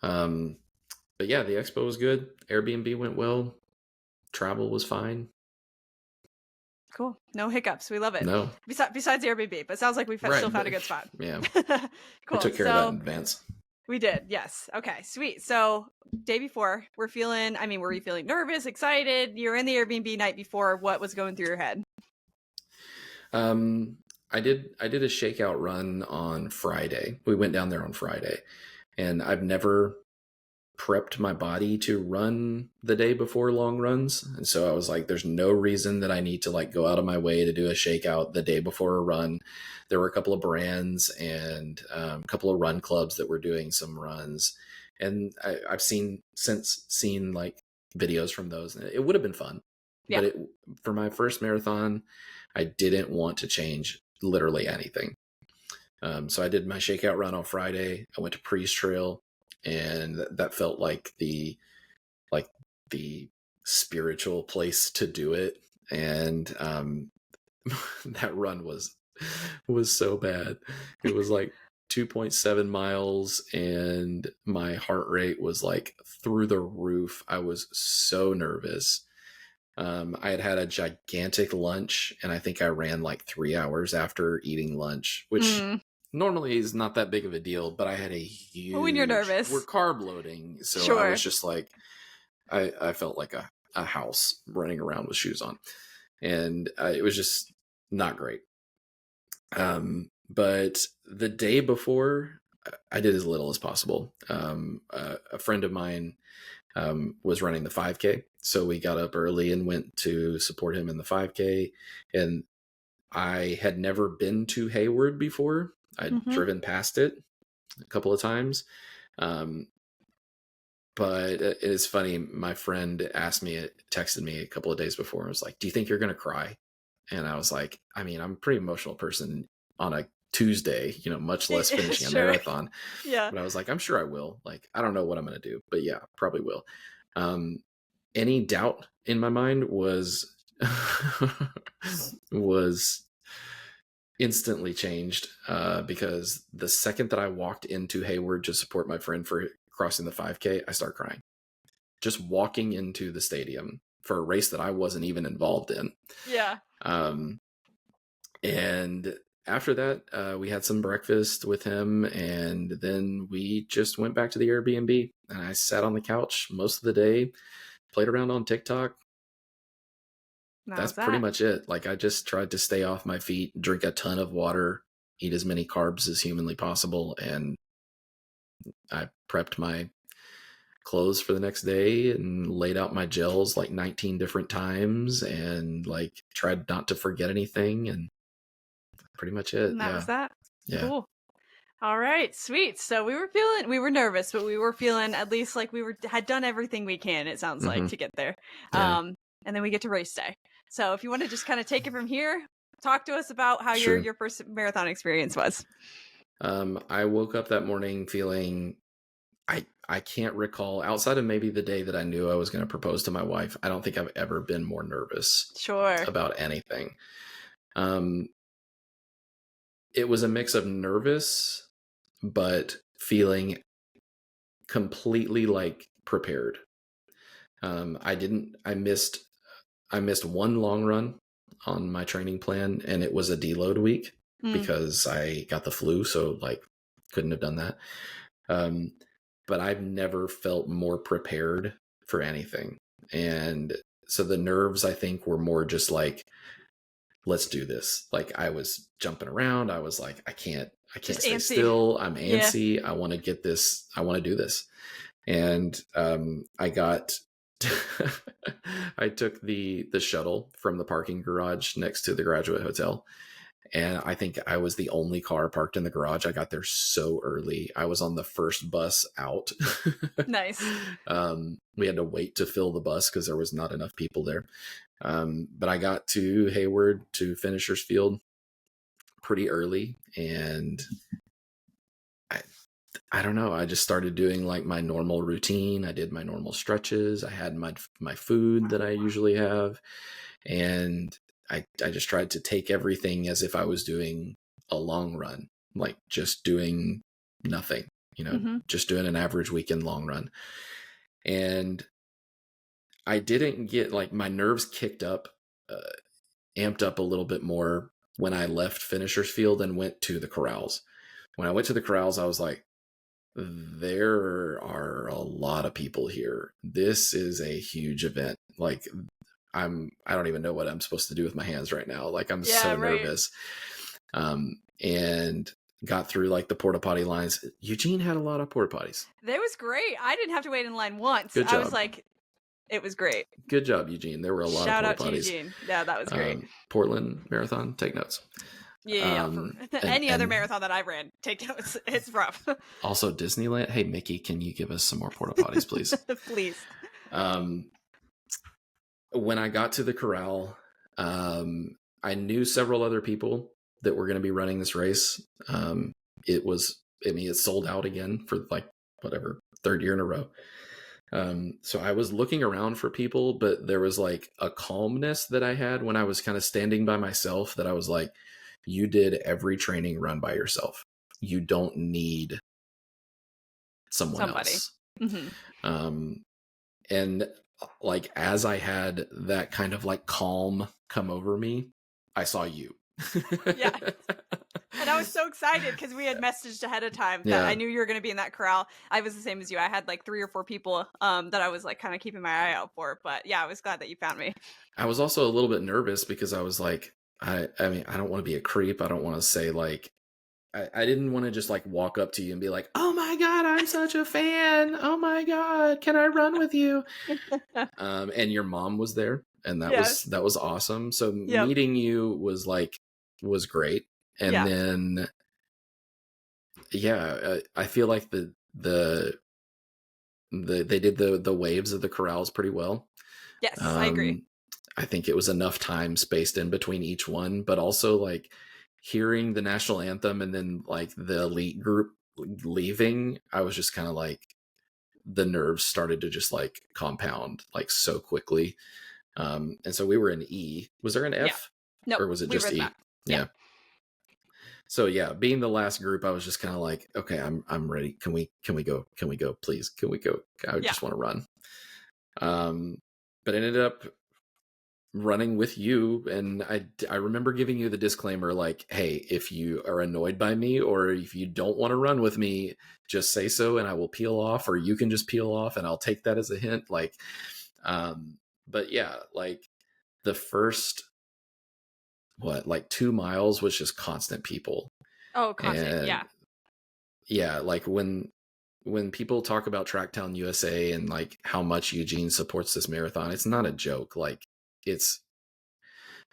But yeah, the expo was good. Airbnb went well. Travel was fine. Cool. No hiccups. We love it. No. Besides Airbnb, but it sounds like we've still found a good spot. Yeah. Cool. We took care of that in advance. We did. Yes. Okay. Sweet. So day before, were you feeling nervous, excited? You're in the Airbnb night before. What was going through your head? I did a shakeout run on Friday. We went down there on Friday, and I've never prepped my body to run the day before long runs. And so I was like, there's no reason that I need to like go out of my way to do a shakeout the day before a run. There were a couple of brands and a couple of run clubs that were doing some runs. And I've seen like videos from those. It would have been fun. Yeah. But for my first marathon, I didn't want to change literally anything. So I did my shakeout run on Friday. I went to Priest Trail, and that felt like the spiritual place to do it. And that run was so bad. It was like 2.7 miles, and my heart rate was like through the roof. I was so nervous. I had a gigantic lunch, and I think I ran like 3 hours after eating lunch, which normally is not that big of a deal, but I had a huge... When you're nervous. We're carb loading, so Sure. I was just like, I felt like a house running around with shoes on. And it was just not great. But the day before, I did as little as possible. A friend of mine was running the 5K. So we got up early and went to support him in the 5K. And I had never been to Hayward before. I'd driven past it a couple of times. But it is funny. My friend texted me a couple of days before and was like, do you think you're going to cry? And I was like, I mean, I'm a pretty emotional person on a Tuesday, much less finishing a marathon. Yeah. But I was like, I'm sure I will. Like, I don't know what I'm going to do, but yeah, probably will. Any doubt in my mind was instantly changed because the second that I walked into Hayward to support my friend for crossing the 5K, I started crying. Just walking into the stadium for a race that I wasn't even involved in. Yeah. And after that, we had some breakfast with him, and then we just went back to the Airbnb, and I sat on the couch most of the day, played around on TikTok. That's pretty much it. Like, I just tried to stay off my feet, drink a ton of water, eat as many carbs as humanly possible, and I prepped my clothes for the next day and laid out my gels like 19 different times and like tried not to forget anything, and pretty much it. And that was that. Yeah. Cool. All right, sweet. So we were nervous, but we were feeling at least like had done everything we can, it sounds like, to get there. Yeah. And then we get to race day. So if you want to just kind of take it from here, talk to us about how Sure. your first marathon experience was. I woke up that morning feeling, I can't recall, outside of maybe the day that I knew I was going to propose to my wife, I don't think I've ever been more nervous about anything. It was a mix of nervous, but feeling completely like prepared. I missed one long run on my training plan, and it was a deload week because I got the flu. So like couldn't have done that. But I've never felt more prepared for anything. And so the nerves, I think, were more just like, let's do this. Like I was jumping around. I was like, I can't Just stay antsy. still. I'm Yeah. antsy. I want to get this. I want to do this. And I got, I took the shuttle from the parking garage next to the Graduate Hotel. And I think I was the only car parked in the garage. I got there so early. I was on the first bus out. Nice. We had to wait to fill the bus because there was not enough people there. But I got to Hayward, to Finishers Field, pretty early. And I don't know. I just started doing like my normal routine. I did my normal stretches. I had my food that I usually have. And I just tried to take everything as if I was doing a long run, like just doing nothing, just doing an average weekend long run. And I didn't get like my nerves kicked up, amped up a little bit more when I left Finishers Field and went to the corrals. When I went to the corrals, I was like, there are a lot of people here. This is a huge event. Like I don't even know what I'm supposed to do with my hands right now. Like I'm so nervous. And got through like the porta potty lines. Eugene had a lot of porta potties. That was great. I didn't have to wait in line once. Good job. I was like, it was great. Good job, Eugene. There were a lot Shout of out porta potties. to Eugene. Yeah, that was great. Portland Marathon, take notes. Yeah. Any other marathon that I ran, take notes. It's rough. Also Disneyland. Hey, Mickey, can you give us some more porta potties, please? Please. When I got to the corral, I knew several other people that were going to be running this race. It sold out again for like whatever, third year in a row. So I was looking around for people, but there was like a calmness that I had when I was kind of standing by myself, that I was like, you did every training run by yourself. You don't need somebody else. Mm-hmm. And like, as I had that kind of like calm come over me, I saw you. Yeah. And I was so excited because we had messaged ahead of time that I knew you were going to be in that corral. I was the same as you. I had like 3 or 4 people that I was like kind of keeping my eye out for. But yeah, I was glad that you found me. I was also a little bit nervous because I was like, I mean, I don't want to be a creep. I don't want to say like, I didn't want to just like walk up to you and be like, oh my God, I'm such a fan. Oh my God, can I run with you? And your mom was there, and that was awesome. So meeting you was great. And then, I feel like they did the waves of the corrals pretty well. Yes, I agree. I think it was enough time spaced in between each one, but also like hearing the national anthem and then like the elite group leaving, I was just kind of like, the nerves started to just like compound like so quickly. And so we were in E. Was there an F? No, or was it just E? Yeah. So being the last group, I was just kind of like, okay, I'm ready. Can we go? Can we go? Please. Can we go? I just want to run. But I ended up running with you, and I remember giving you the disclaimer like, hey, if you are annoyed by me or if you don't want to run with me, just say so and I will peel off, or you can just peel off and I'll take that as a hint. Like, but yeah, like the first 2 miles was just constant people. Oh, constant. And yeah, like when people talk about Tracktown USA and like how much Eugene supports this marathon, it's not a joke. Like, it's,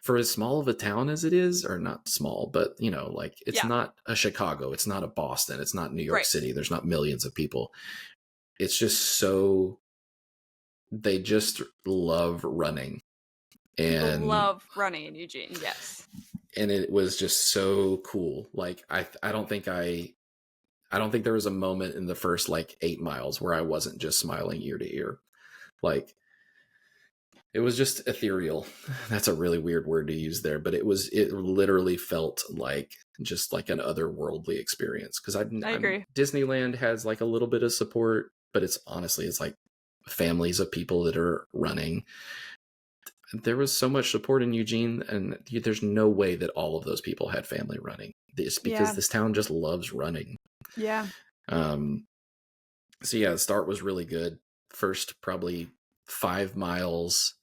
for as small of a town as it is, or not small, but like it's not a Chicago, it's not a Boston, it's not New York City. There's not millions of people. It's just they just love running. And love running in Eugene. Yes. And it was just so cool. Like I don't think there was a moment in the first like 8 miles where I wasn't just smiling ear to ear. Like, it was just ethereal. That's a really weird word to use there, but it literally felt like just like an otherworldly experience. Because I agree. Disneyland has like a little bit of support, but it's like families of people that are running. There was so much support in Eugene, and there's no way that all of those people had family running. It's because this town just loves running. Yeah. So the start was really good. First probably 5 miles,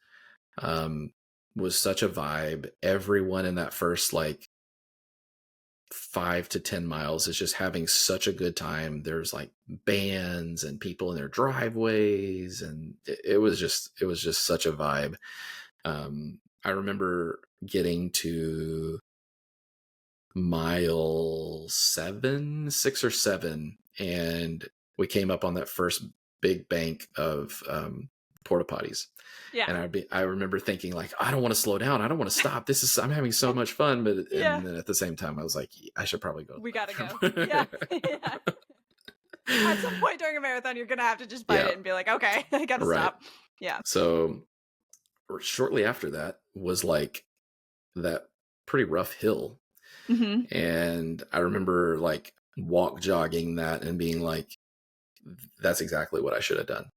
was such a vibe. Everyone in that first like 5 to 10 miles is just having such a good time. There's like bands and people in their driveways, and it was just such a vibe. I remember getting to mile 6 or 7, and we came up on that first big bank of porta potties. Yeah. And I remember thinking like, I don't want to slow down. I don't want to stop. I'm having so much fun. But Yeah. and then at the same time, I was like, I should probably go. We gotta go. Yeah. Yeah. At some point during a marathon, you're gonna have to just bite it and be like, okay, I gotta stop. Yeah. So shortly after that was like that pretty rough hill. Mm-hmm. And I remember like jogging that and being like, that's exactly what I should have done.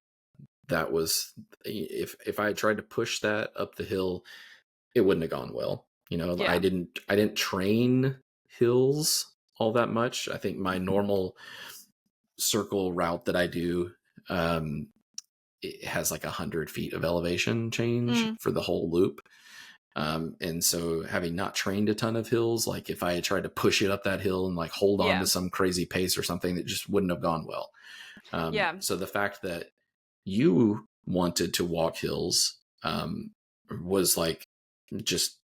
That was, if I had tried to push that up the hill, it wouldn't have gone well. You know, I didn't train hills all that much. I think my normal circle route that I do, it has like 100 feet of elevation change for the whole loop. And so having not trained a ton of hills, like if I had tried to push it up that hill and like hold on to some crazy pace or something, that just wouldn't have gone well. So the fact that you wanted to walk hills was like just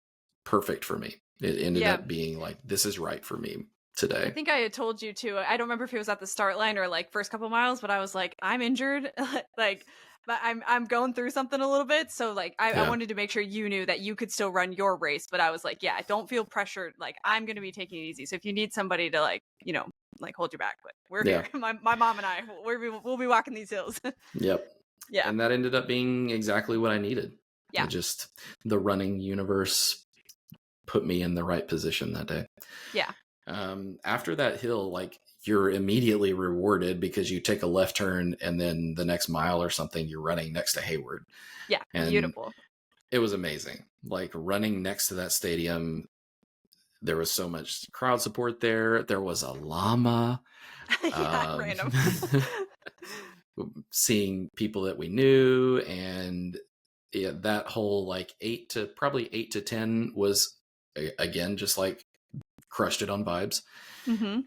perfect for me. It ended up being like, this is right for me today. I think I had told you too. I don't remember if it was at the start line or like first couple miles, but I was like, I'm injured. Like, but I'm going through something a little bit. So like, I wanted to make sure you knew that you could still run your race. But I was like, yeah, don't feel pressured. Like, I'm going to be taking it easy. So if you need somebody to like, you know, like hold your back, but we're here. My mom and I, we'll be walking these hills. Yep. Yeah. And that ended up being exactly what I needed. Yeah. Just the running universe put me in the right position that day. Yeah. After that hill, like you're immediately rewarded because you take a left turn and then the next mile or something, you're running next to Hayward. Yeah. And beautiful. It was amazing. Like running next to that stadium, there was so much crowd support there. There was a llama. Random. Seeing people that we knew, and that whole like 8 to 10 was again just like crushed it on vibes.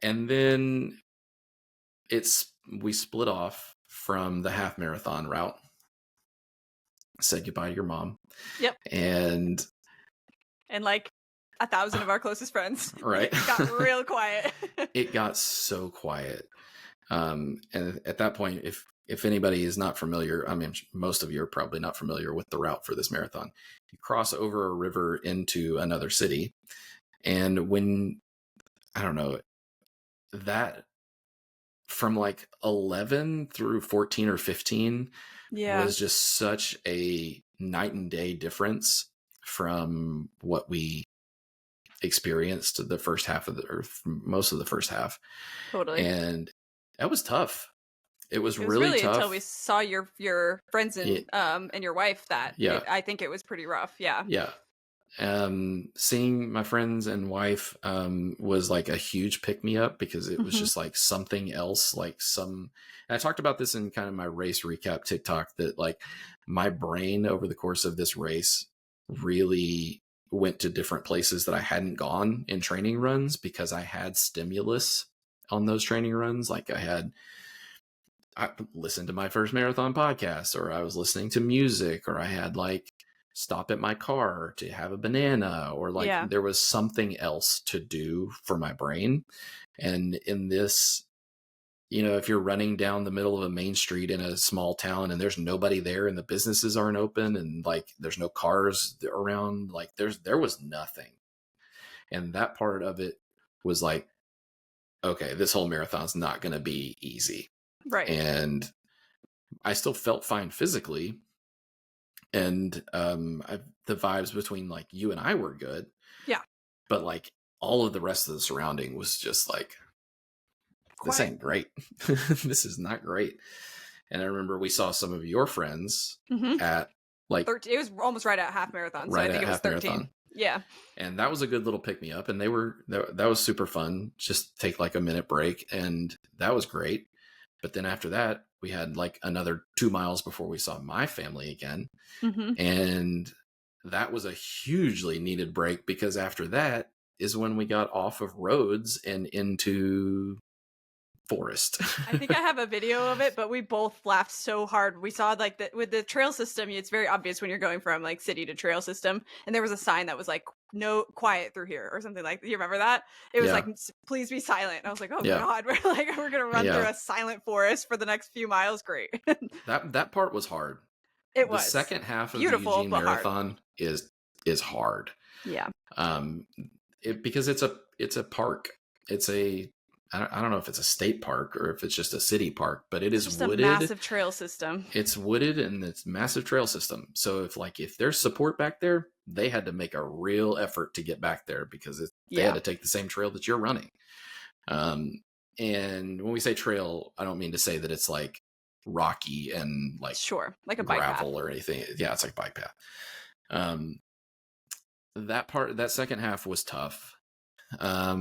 And then we split off from the half marathon route, said goodbye to your mom. Yep. And like 1,000 of our closest friends. Right. It got real quiet. It got so quiet. And at that point, if anybody is not familiar, I mean, most of you are probably not familiar with the route for this marathon. You cross over a river into another city. And when, I don't know, that from like 11 through 14 or 15 was just such a night and day difference from what we experienced the first half of most of the first half. Totally. And that was tough. It was really tough until we saw your friends and your wife I think it was pretty rough. Yeah. Seeing my friends and wife was like a huge pick me up, because it was just like something else, like and I talked about this in kind of my race recap TikTok, that like my brain over the course of this race really went to different places that I hadn't gone in training runs, because I had stimulus on those training runs. Like I listened to my first marathon podcast, or I was listening to music, or I had like stop at my car to have a banana, or like there was something else to do for my brain. And in this, you know, if you're running down the middle of a main street in a small town and there's nobody there and the businesses aren't open and like there's no cars around, like there was nothing. And that part of it was like, okay, this whole marathon's not going to be easy. Right. And I still felt fine physically. And the vibes between like you and I were good. Yeah. But like all of the rest of the surrounding was just like, this ain't great. This is not great. And I remember we saw some of your friends at like 13. It was almost right at half marathon. So I think it was 13. Marathon. Yeah. And that was a good little pick me up. And that was super fun. Just take like a minute break. And that was great. But then after that, we had like another 2 miles before we saw my family again. And that was a hugely needed break, because after that is when we got off of roads and into forest. I think I have a video of it, but we both laughed so hard. We saw like that with the trail system, it's very obvious when you're going from like city to trail system. And there was a sign that was like, no quiet through here or something like that. You remember that? It was Yeah. like, please be silent. And I was like, oh Yeah. God, we're going to run through a silent forest for the next few miles. Great. That part was hard. It was. The second half of beautiful, the Eugene but Marathon is hard. Yeah. Because it's a park. It's I don't know if it's a state park or if it's just a city park, but it is just wooded. A massive trail system. It's wooded and it's massive trail system. So if there's support back there, they had to make a real effort to get back there, because they had to take the same trail that you're running. And when we say trail, I don't mean to say that it's like rocky and like like a bike gravel path or anything. Yeah, it's like a bike path. That second half was tough. I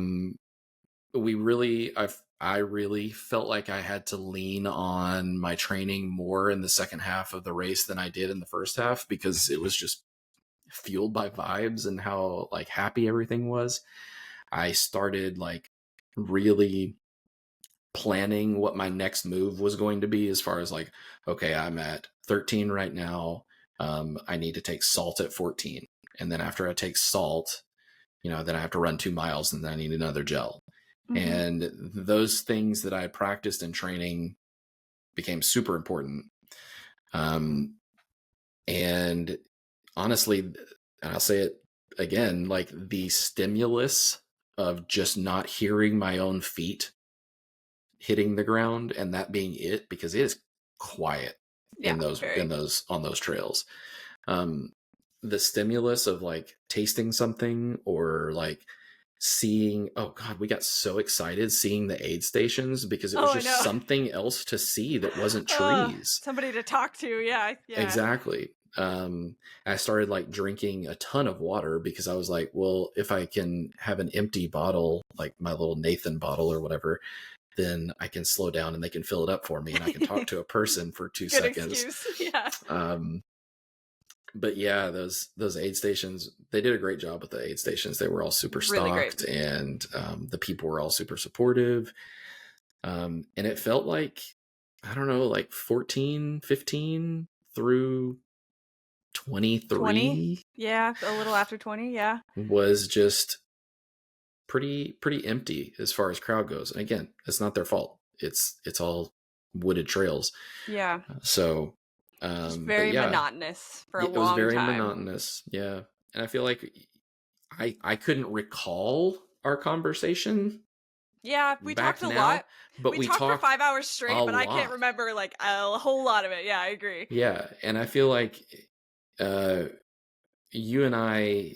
really felt like I had to lean on my training more in the second half of the race than I did in the first half, because it was just fueled by vibes and how like happy everything was. I started like really planning what my next move was going to be, as far as like, okay, I'm at 13 right now. I need to take salt at 14. And then after I take salt, then I have to run 2 miles, and then I need another gel. Mm-hmm. And those things that I practiced in training became super important. And honestly, and I'll say it again, like the stimulus of just not hearing my own feet hitting the ground, and that being it, because it is quiet on those trails. The stimulus of like tasting something, or like seeing, oh God, we got so excited seeing the aid stations, because it was just something else to see that wasn't trees. Somebody to talk to. Yeah. Exactly. I started like drinking a ton of water, because I was like, well, if I can have an empty bottle, like my little Nathan bottle or whatever, then I can slow down and they can fill it up for me, and I can talk to a person for 2 seconds. Excuse. Yeah. But yeah, those aid stations, they did a great job with the aid stations. They were all super stocked, and the people were all super supportive. And it felt like, I don't know, like 14, 15 through 23. 20? Yeah, a little after 20, yeah. Was just pretty empty as far as crowd goes. And again, it's not their fault. It's all wooded trails. Yeah. So just very monotonous for a long time. It was very monotonous. Yeah. And I feel like I couldn't recall our conversation. Yeah, we talked a lot. But we talked for 5 hours straight, but I can't remember like a whole lot of it. Yeah, I agree. Yeah. And I feel like you and I,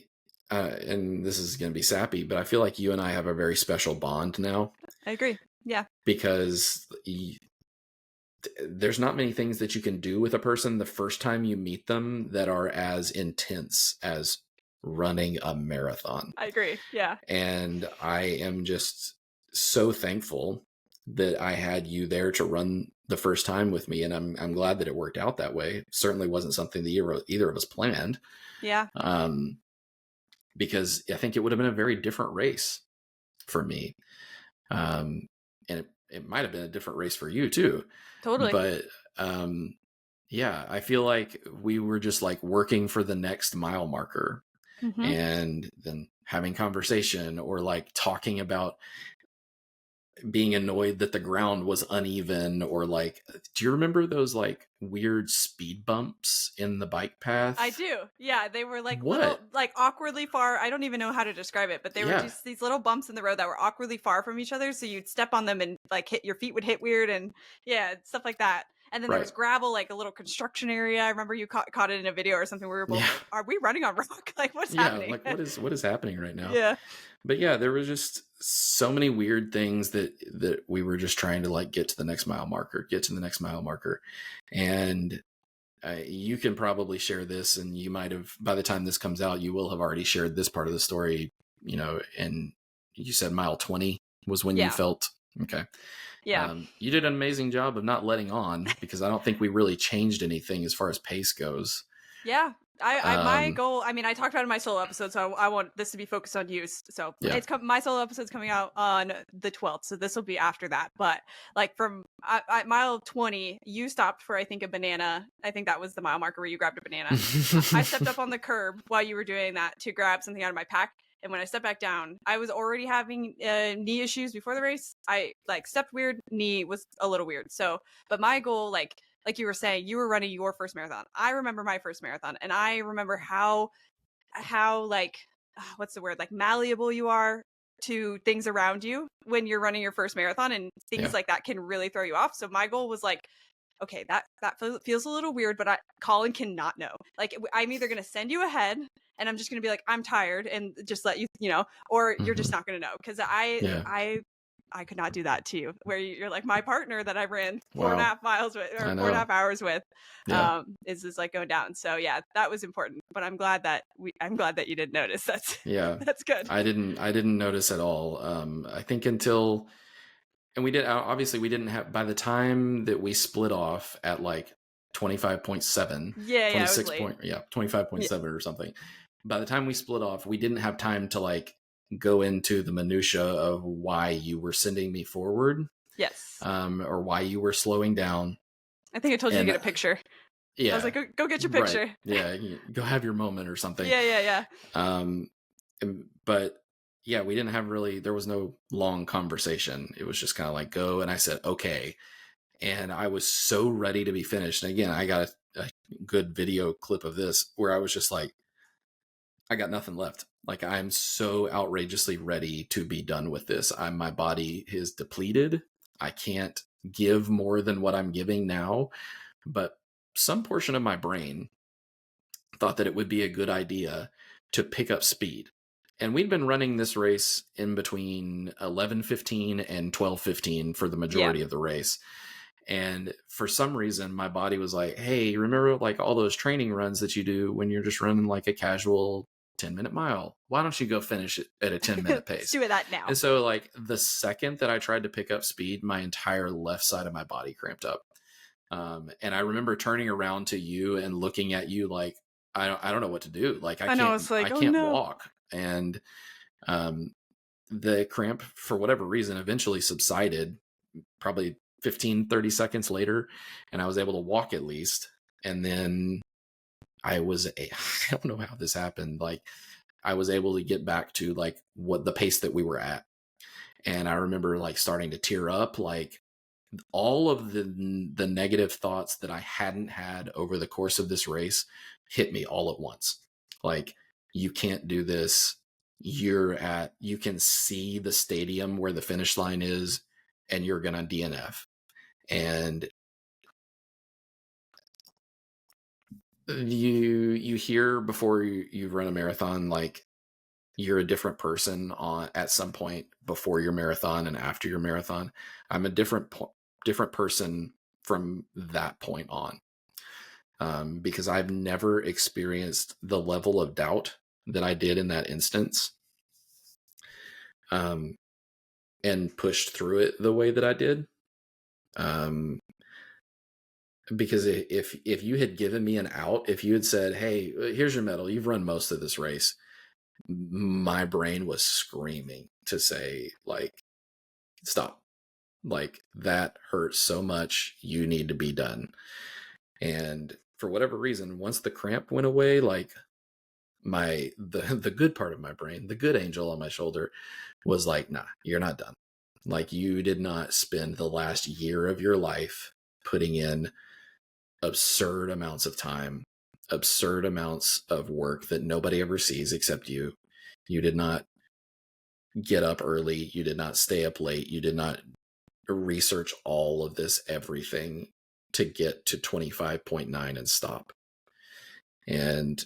and this is going to be sappy, but I feel like you and I have a very special bond now. I agree. Yeah. Because there's not many things that you can do with a person the first time you meet them that are as intense as running a marathon. I agree. Yeah. And I am just so thankful that I had you there to run the first time with me. And I'm glad that it worked out that way. It certainly wasn't something that either of us planned. Yeah. Because I think it would have been a very different race for me. And it might have been a different race for you too. Totally. But yeah, I feel like we were just like working for the next mile marker, mm-hmm. and then having conversation, or like talking about being annoyed that the ground was uneven, or like, do you remember those like weird speed bumps in the bike path? I do. Yeah, they were like little, like awkwardly far. I don't even know how to describe it, but they were just these little bumps in the road that were awkwardly far from each other. So you'd step on them and like your feet would hit weird, and stuff like that. And then there was gravel, like a little construction area. I remember you caught it in a video or something. We were both like, are we running on rock? Like, what's happening? Like what is happening right now? Yeah. But yeah, there was just so many weird things that we were just trying to like get to the next mile marker. And you can probably share this, and you might have, by the time this comes out, you will have already shared this part of the story, and you said mile 20 was when you felt, okay. Yeah. You did an amazing job of not letting on, because I don't think we really changed anything as far as pace goes. Yeah. My Um, goal, I mean, I talked about it in my solo episode, so I want this to be focused on you. So yeah. my solo episode's coming out on the 12th, so this will be after that. But like from mile 20, you stopped for, I think, a banana. I think that was the mile marker where you grabbed a banana. I stepped up on the curb while you were doing that to grab something out of my pack. And when I stepped back down, I was already having knee issues before the race. I like stepped weird, knee was a little weird. So, but my goal, like you were saying, you were running your first marathon. I remember my first marathon, and I remember how like what's the word, like malleable you are to things around you when you're running your first marathon, and things Yeah. like that can really throw you off. So my goal was like, okay, that feels a little weird, but Colin cannot know. Like I'm either gonna send you ahead, and I'm just gonna be like, I'm tired, and just let you know, or you're just Mhm. not gonna know, because Yeah. I could not do that to you, where you're like my partner that I ran four and a Wow. half miles with, or I four and a know. half hours with, Yeah. is just like going down. So yeah, that was important. But I'm glad that you didn't notice. Yeah. That's good. I didn't notice at all. I think until, and we did, obviously we didn't have, by the time that we split off at like 25.7, Yeah, I was 26 late. point, yeah, Yeah. 25.7 or something. By the time we split off, we didn't have time to like go into the minutia of why you were sending me forward, Yes. or why you were slowing down. I think I told you to And get a picture. I was yeah, like, go get your right. picture. Yeah. Go have your moment or something. Yeah. Um, but yeah, we didn't have really, there was no long conversation. It was just kind of like go. And I said, okay. And I was so ready to be finished. And again, I got a good video clip of this where I was just like, I got nothing left. Like I'm so outrageously ready to be done with this. My body is depleted. I can't give more than what I'm giving now, but some portion of my brain thought that it would be a good idea to pick up speed. And we'd been running this race in between 11:15 and 12:15 for the Yeah. majority of the race. And for some reason, my body was like, hey, remember like all those training runs that you do when you're just running like a casual 10-minute mile? Why don't you go finish it at a 10-minute Let's pace? do that now. And so like the second that I tried to pick up speed, my entire left side of my body cramped up. And I remember turning around to you and looking at you like, I don't know what to do. Like I know, it's like, I oh can't no. walk. And um, the cramp, for whatever reason, eventually subsided probably 15-30 seconds later. And I was able to walk at least. And then I don't know how this happened. Like I was able to get back to like what the pace that we were at. And I remember like starting to tear up, like all of the negative thoughts that I hadn't had over the course of this race hit me all at once. Like, you can't do this. You can see the stadium where the finish line is, and you're going to DNF. And you hear before you run a marathon, like you're a different person at some point before your marathon and after your marathon. I'm a different person from that point on, because I've never experienced the level of doubt that I did in that instance, and pushed through it the way that I did. Because if you had given me an out, if you had said, hey, here's your medal, you've run most of this race, my brain was screaming to say, like, stop. Like, that hurts so much. You need to be done. And for whatever reason, once the cramp went away, like the good part of my brain, the good angel on my shoulder was like, nah, you're not done. Like, you did not spend the last year of your life putting in absurd amounts of time, absurd amounts of work that nobody ever sees except you. You did not get up early. You did not stay up late. You did not research all of this, everything to get to 25.9 and stop. And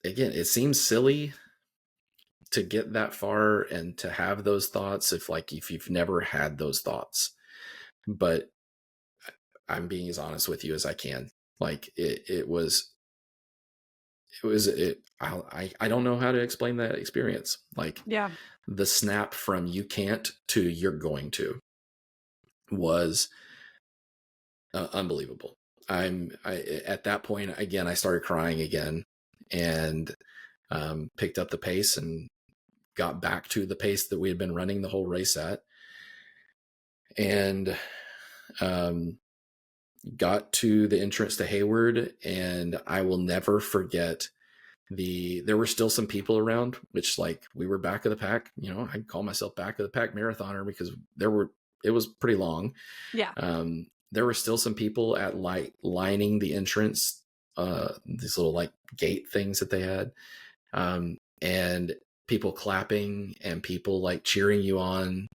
again, it seems silly to get that far and to have those thoughts if you've never had those thoughts. But I'm being as honest with you as I can. Like I don't know how to explain that experience. Like, Yeah. the snap from you can't to you're going to was unbelievable. at that point, again, I started crying again, and picked up the pace and got back to the pace that we had been running the whole race at. And got to the entrance to Hayward, and I will never forget there were still some people around, which, like, we were back of the pack. You know, I'd call myself back of the pack marathoner because it was pretty long. Yeah. There were still some people at lining the entrance, these little like gate things that they had. And people clapping and people like cheering you on.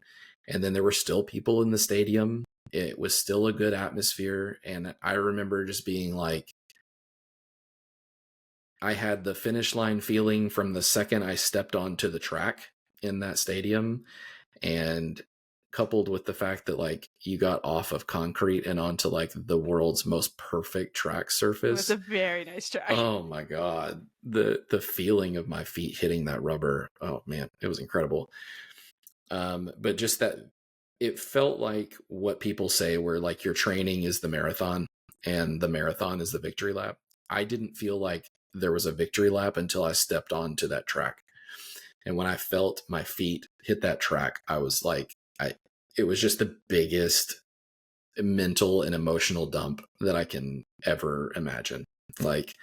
And then there were still people in the stadium. It was still a good atmosphere. And I remember just being like, I had the finish line feeling from the second I stepped onto the track in that stadium, and coupled with the fact that like you got off of concrete and onto like the world's most perfect track surface. It was a very nice track. Oh my God. The feeling of my feet hitting that rubber. Oh man, it was incredible. But just that it felt like what people say where like your training is the marathon and the marathon is the victory lap. I didn't feel like there was a victory lap until I stepped onto that track. And when I felt my feet hit that track, I was like, it was just the biggest mental and emotional dump that I can ever imagine. Like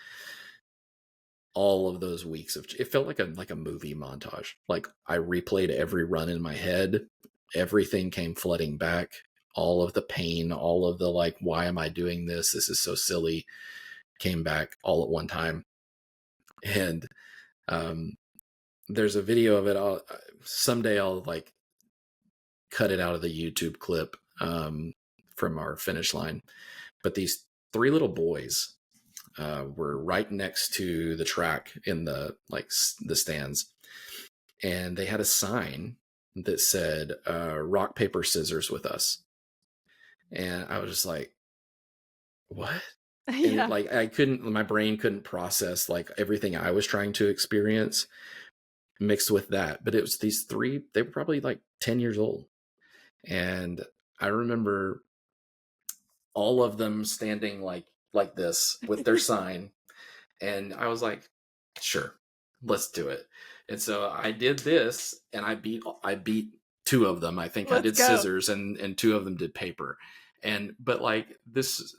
all of those weeks it felt like a movie montage. Like I replayed every run in my head. Everything came flooding back. All of the pain, all of the like, why am I doing this? This is so silly, came back all at one time. And there's a video of it. Someday I'll like cut it out of the YouTube clip from our finish line. But these three little boys were right next to the track in the stands, and they had a sign that said rock, paper, scissors with us. And I was just like, what? Yeah. And like my brain couldn't process like everything I was trying to experience mixed with that. But it was these three, they were probably like 10 years old. And I remember all of them standing like this with their sign. And I was like, sure, let's do it. And so I did this, and I beat two of them. I think I did scissors, and two of them did paper. But like this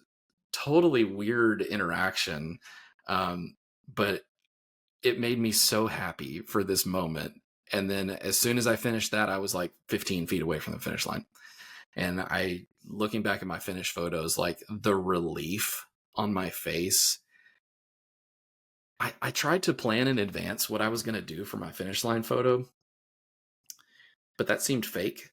totally weird interaction. But it made me so happy for this moment. And then as soon as I finished that, I was like 15 feet away from the finish line. And looking back at my finish photos, like the relief on my face, I tried to plan in advance what I was going to do for my finish line photo, but that seemed fake.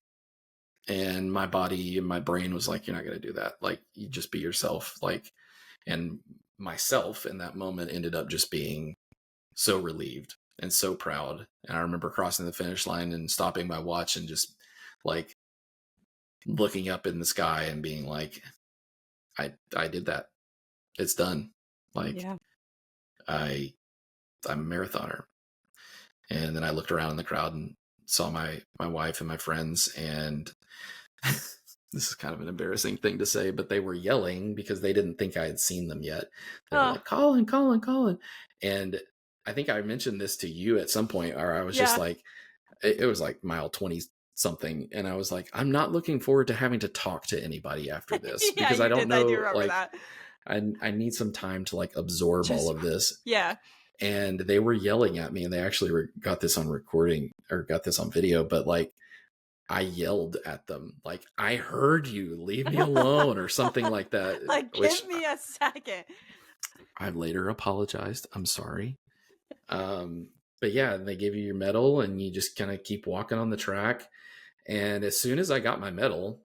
And my body and my brain was like, you're not going to do that. Like, you just be yourself. Like, and myself in that moment ended up just being so relieved and so proud. And I remember crossing the finish line and stopping my watch and just like looking up in the sky and being like, I did that. It's done. Like, yeah. I'm a marathoner. And then I looked around in the crowd and saw my wife and my friends, and this is kind of an embarrassing thing to say, but they were yelling because they didn't think I had seen them yet. They were like, Colin, Colin, Colin. And I think I mentioned this to you at some point, or I was just like, it was like mile 20 something. And I was like, I'm not looking forward to having to talk to anybody after this because I don't know, like, I need some time to like absorb all of this. Yeah. And they were yelling at me, and they actually got this on recording or got this on video, but like I yelled at them, like, I heard you, leave me alone, or something like that. Like, give me a second. I later apologized. I'm sorry. But yeah, they give you your medal and you just kind of keep walking on the track. And as soon as I got my medal,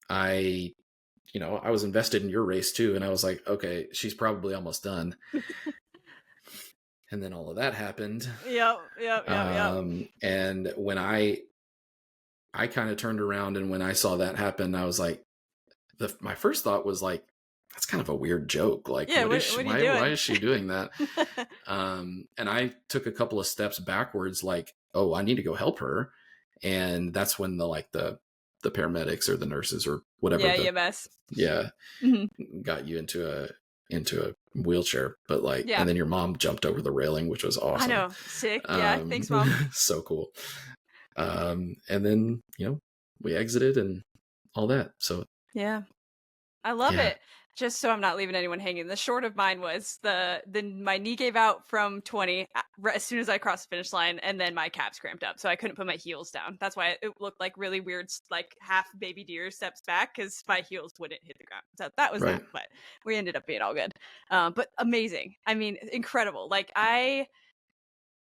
I was invested in your race too. And I was like, okay, she's probably almost done. And then all of that happened. Yep. And when I kind of turned around, and when I saw that happen, I was like, my first thought was like, that's kind of a weird joke. Like, yeah, why is she doing that? And I took a couple of steps backwards, like, oh, I need to go help her. And that's when the the paramedics or the nurses or whatever. Yeah, EMS. Yeah, Mm-hmm. got you into a wheelchair, but like, Yeah, and then your mom jumped over the railing, which was I awesome. know. Sick. Yeah, thanks, Mom. So cool. And then, we exited and all that. So Yeah. I love yeah, it. Just so I'm not leaving anyone hanging. The short of mine was my knee gave out from 20 as soon as I crossed the finish line, and then my calves cramped up, so I couldn't put my heels down. That's why it looked like really weird, like half baby deer steps back because my heels wouldn't hit the ground. So that was right. that. But we ended up being all good. But amazing. I mean, incredible. Like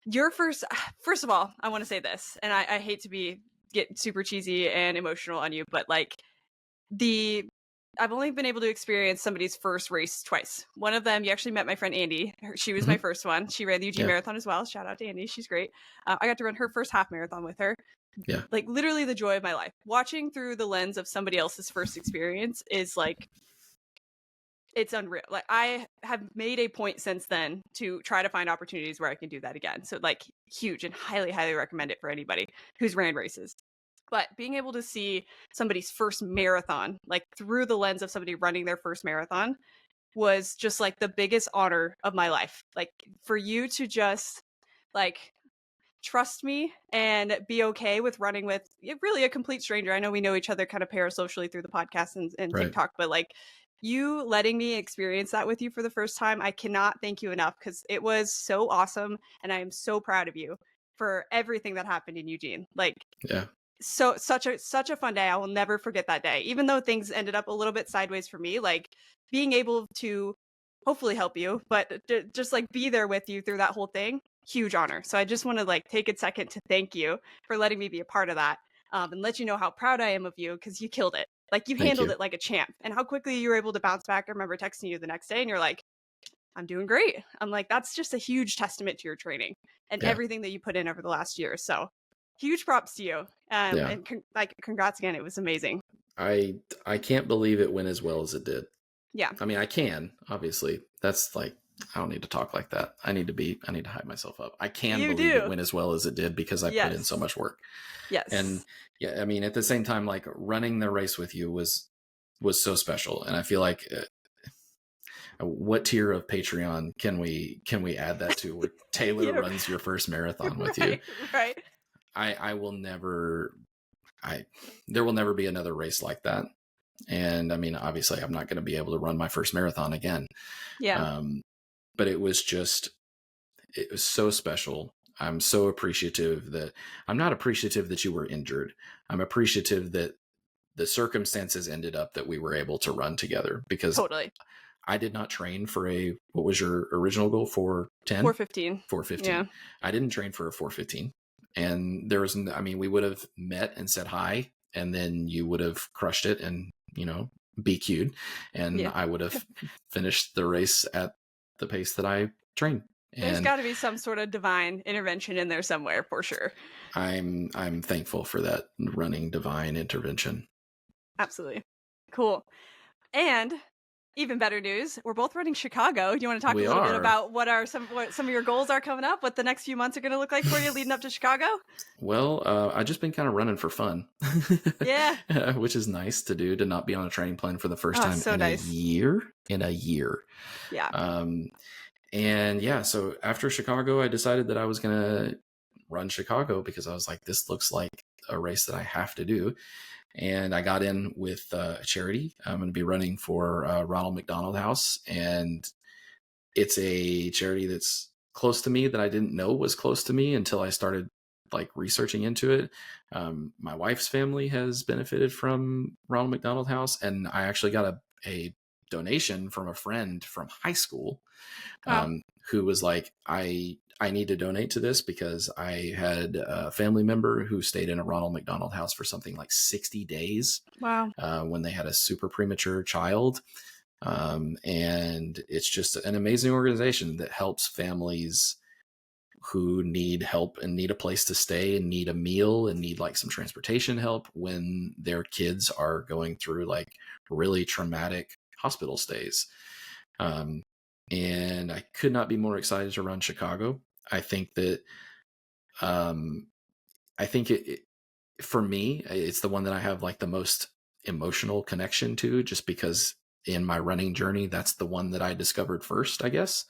your first of all, I want to say this, and I hate to get super cheesy and emotional on you, but like the I've only been able to experience somebody's first race twice. One of them, you actually met my friend Andy. She was my Hmm. first one. She ran the Eugene Yeah, Marathon as well. Shout out to Andy. She's great. I got to run her first half marathon with her. yeah, Like literally the joy of my life. Watching through the lens of somebody else's first experience is like, it's unreal. Like I have made a point since then to try to find opportunities where I can do that again. So like huge and highly, highly recommend it for anybody who's ran races. But being able to see somebody's first marathon, like through the lens of somebody running their first marathon, was just like the biggest honor of my life. Like for you to just like trust me and be okay with running with really a complete stranger. I know we know each other kind of parasocially through the podcast and right. TikTok, but like you letting me experience that with you for the first time, I cannot thank you enough because it was so awesome. And I am so proud of you for everything that happened in Eugene. Like Yeah, so such a fun day. I will never forget that day. Even though things ended up a little bit sideways for me, like being able to hopefully help you, but just like be there with you through that whole thing, huge honor. So I just want to like take a second to thank you for letting me be a part of that, and let you know how proud I am of you because you killed it. Like you thank handled you. it like a champ, and how quickly you were able to bounce back. I remember texting you the next day, and you're like, "I'm doing great." I'm like, "That's just a huge testament to your training and Yeah, everything that you put in over the last year." So huge props to you. yeah. And like congrats again. It was amazing. I can't believe it went as well as it did. Yeah, I mean, I can, obviously. That's like, I don't need to talk like that. I need to hype myself up. I can you believe it do. went as well as it did because I put in so Yes. much work. And Yes. yeah, I mean, at the same time, like running the race with you was so special. And I feel like, what tier of Patreon can we add that to where Taylor Yeah. runs your first marathon with you? Right. Right. I will never, there will never be another race like that. And I mean, obviously I'm not going to be able to run my first marathon again. Yeah. But it was so special. I'm so appreciative that I'm not appreciative that you were injured. I'm appreciative that the circumstances ended up that we were able to run together because Totally. I did not train for what was your original goal? 4:10? 4:15. 4:15. Yeah. I didn't train for a 4:15. And I mean, we would have met and said hi, and then you would have crushed it and, BQ'd, and Yeah. I would have finished the race at the pace that I trained. There's And got to be some sort of divine intervention in there somewhere for sure. I'm thankful for that running divine intervention. Absolutely. Cool. And even better news, we're both running Chicago. Do you want to talk a We little bit are. about what some of your goals are coming up? What the next few months are going to look like for you leading up to Chicago? Well, I've just been kind of running for fun. Yeah. Which is nice to do, to not be on a training plan for the first Oh, time so in nice. a year. In a year. Yeah. And yeah, so after Chicago, I decided that I was going to run Chicago because I was like, this looks like a race that I have to do. And I got in with a charity. I'm going to be running for Ronald McDonald House. And it's a charity that's close to me that I didn't know was close to me until I started like researching into it. My wife's family has benefited from Ronald McDonald House, and I actually got a donation from a friend from high school, Wow. who was like, I need to donate to this because I had a family member who stayed in a Ronald McDonald House for something like 60 days Wow. when they had a super premature child. And it's just an amazing organization that helps families who need help and need a place to stay and need a meal and need like some transportation help when their kids are going through like really traumatic hospital stays. And I could not be more excited to run Chicago. I think that, I think for me, it's the one that I have like the most emotional connection to, just because in my running journey, that's the one that I discovered first, I guess.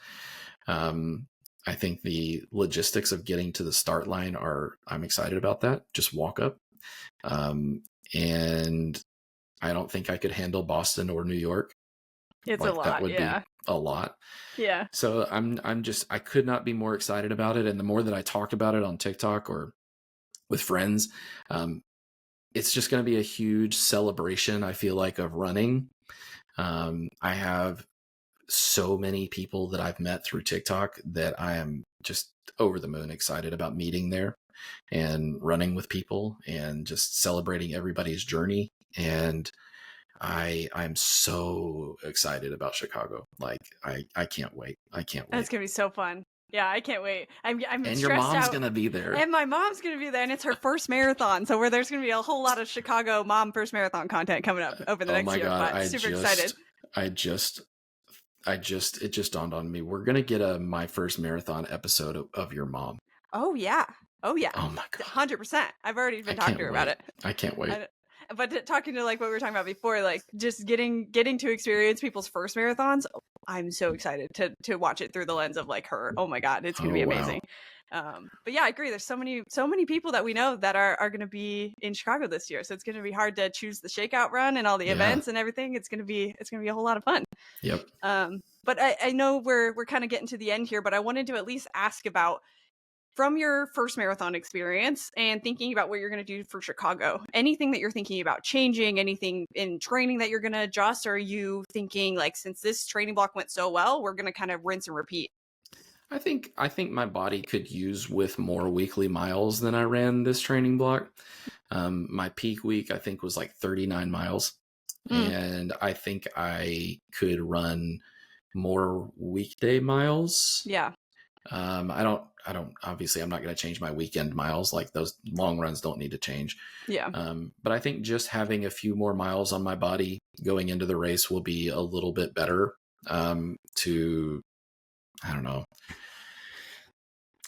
Um, I think the logistics of getting to the start line I'm excited about that. Just walk up. And I don't think I could handle Boston or New York. It's a Like that lot. would Yeah. be a lot. Yeah. So I could not be more excited about it. And the more that I talk about it on TikTok or with friends, it's just going to be a huge celebration, I feel like, of running. I have so many people that I've met through TikTok that I am just over the moon excited about meeting there and running with people and just celebrating everybody's journey. And I'm so excited about Chicago. Like I can't wait. I can't wait. That's going to be so fun. Yeah, I can't wait. I'm And your stressed mom's out. going to be there. And my mom's going to be there, and it's her first marathon. So where there's going to be a whole lot of Chicago mom first marathon content coming up over the Oh next my year. God. But super excited. It just dawned on me. We're going to get a My First Marathon episode of your mom. Oh, yeah. Oh, yeah. Oh my God. 100%. I've already been talking to her about it. I can't wait. But talking to like what we were talking about before, like just getting to experience people's first marathons, I'm so excited to watch it through the lens of like her. Oh my God, it's gonna be amazing. Wow. But yeah, I agree. There's so many people that we know that are going to be in Chicago this year, so it's going to be hard to choose the shakeout run and all the events and everything. It's going to be a whole lot of fun. Yep. But I know we're kind of getting to the end here, but I wanted to at least ask about, from your first marathon experience and thinking about what you're going to do for Chicago, anything that you're thinking about changing, anything in training that you're going to adjust? Or are you thinking like, since this training block went so well, we're going to kind of rinse and repeat? I think my body could use with more weekly miles than I ran this training block. My peak week, I think, was like 39 miles. And I think I could run more weekday miles. Yeah. I don't, obviously I'm not going to change my weekend miles. Like those long runs don't need to change. Yeah. But I think just having a few more miles on my body going into the race will be a little bit better, I don't know,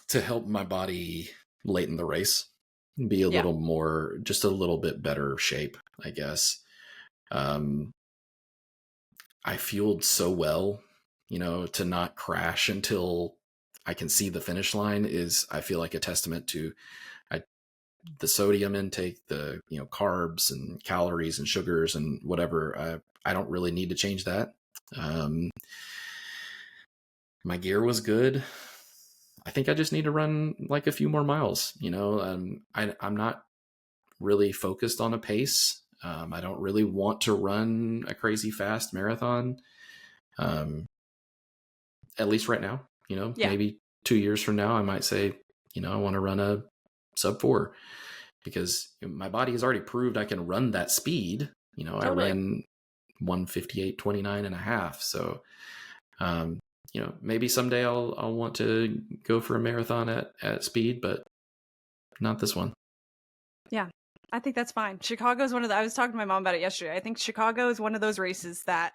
to help my body late in the race be a little more, just a little bit better shape, I guess. I fueled so well, to not crash until I can see the finish line is, I feel like, a testament to the sodium intake, the, carbs and calories and sugars and whatever. I don't really need to change that. My gear was good. I think I just need to run like a few more miles, I'm not really focused on a pace. I don't really want to run a crazy fast marathon. At least right now, maybe 2 years from now, I might say, I want to run a sub 4, because my body has already proved I can run that speed. Totally. I ran 1:58:29 and a half. So, maybe someday I'll want to go for a marathon at speed, but not this one. Yeah, I think that's fine. Chicago is I was talking to my mom about it yesterday. I think Chicago is one of those races that,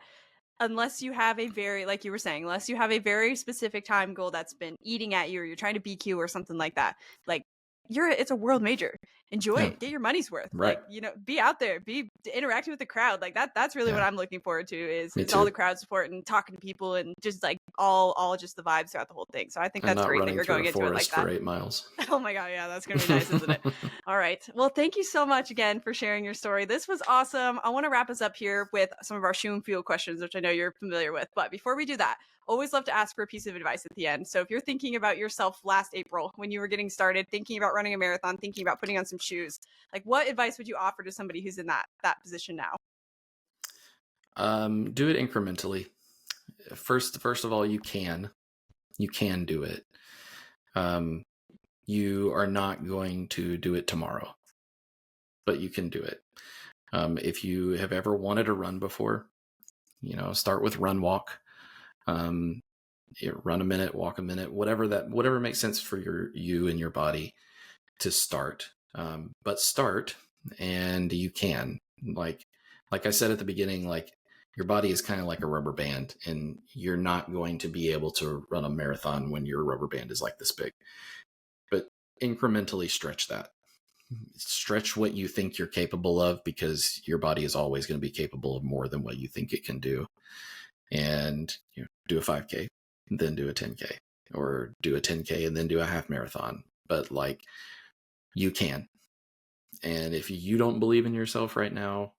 unless you have a very, like you were saying, unless you have a very specific time goal that's been eating at you, or you're trying to BQ or something like that, like it's a world major. Enjoy it. Get your money's worth. Right. Like, be out there, be interacting with the crowd. Like that's really what I'm looking forward to is all the crowd support and talking to people and just like all just the vibes throughout the whole thing. So I think that's great that you're going into it like that. For 8 miles. Oh my God. Yeah, that's going to be nice, isn't it? All right. Well, thank you so much again for sharing your story. This was awesome. I want to wrap us up here with some of our shoe and field questions, which I know you're familiar with. But before we do that, always love to ask for a piece of advice at the end. So if you're thinking about yourself last April when you were getting started, thinking about running a marathon, thinking about putting on some shoes, like what advice would you offer to somebody who's in that position now? Do it incrementally. First of all, you can do it. You are not going to do it tomorrow, but you can do it. If you have ever wanted to run before, start with run walk. Run a minute, walk a minute, whatever makes sense for you and your body to start. But start, and you can, like I said at the beginning, like your body is kind of like a rubber band, and you're not going to be able to run a marathon when your rubber band is like this big, but incrementally stretch that. stretch what you think you're capable of, because your body is always going to be capable of more than what you think it can do. And do a 5K, then do a 10K, or do a 10K and then do a half marathon. But like, you can. And if you don't believe in yourself right now,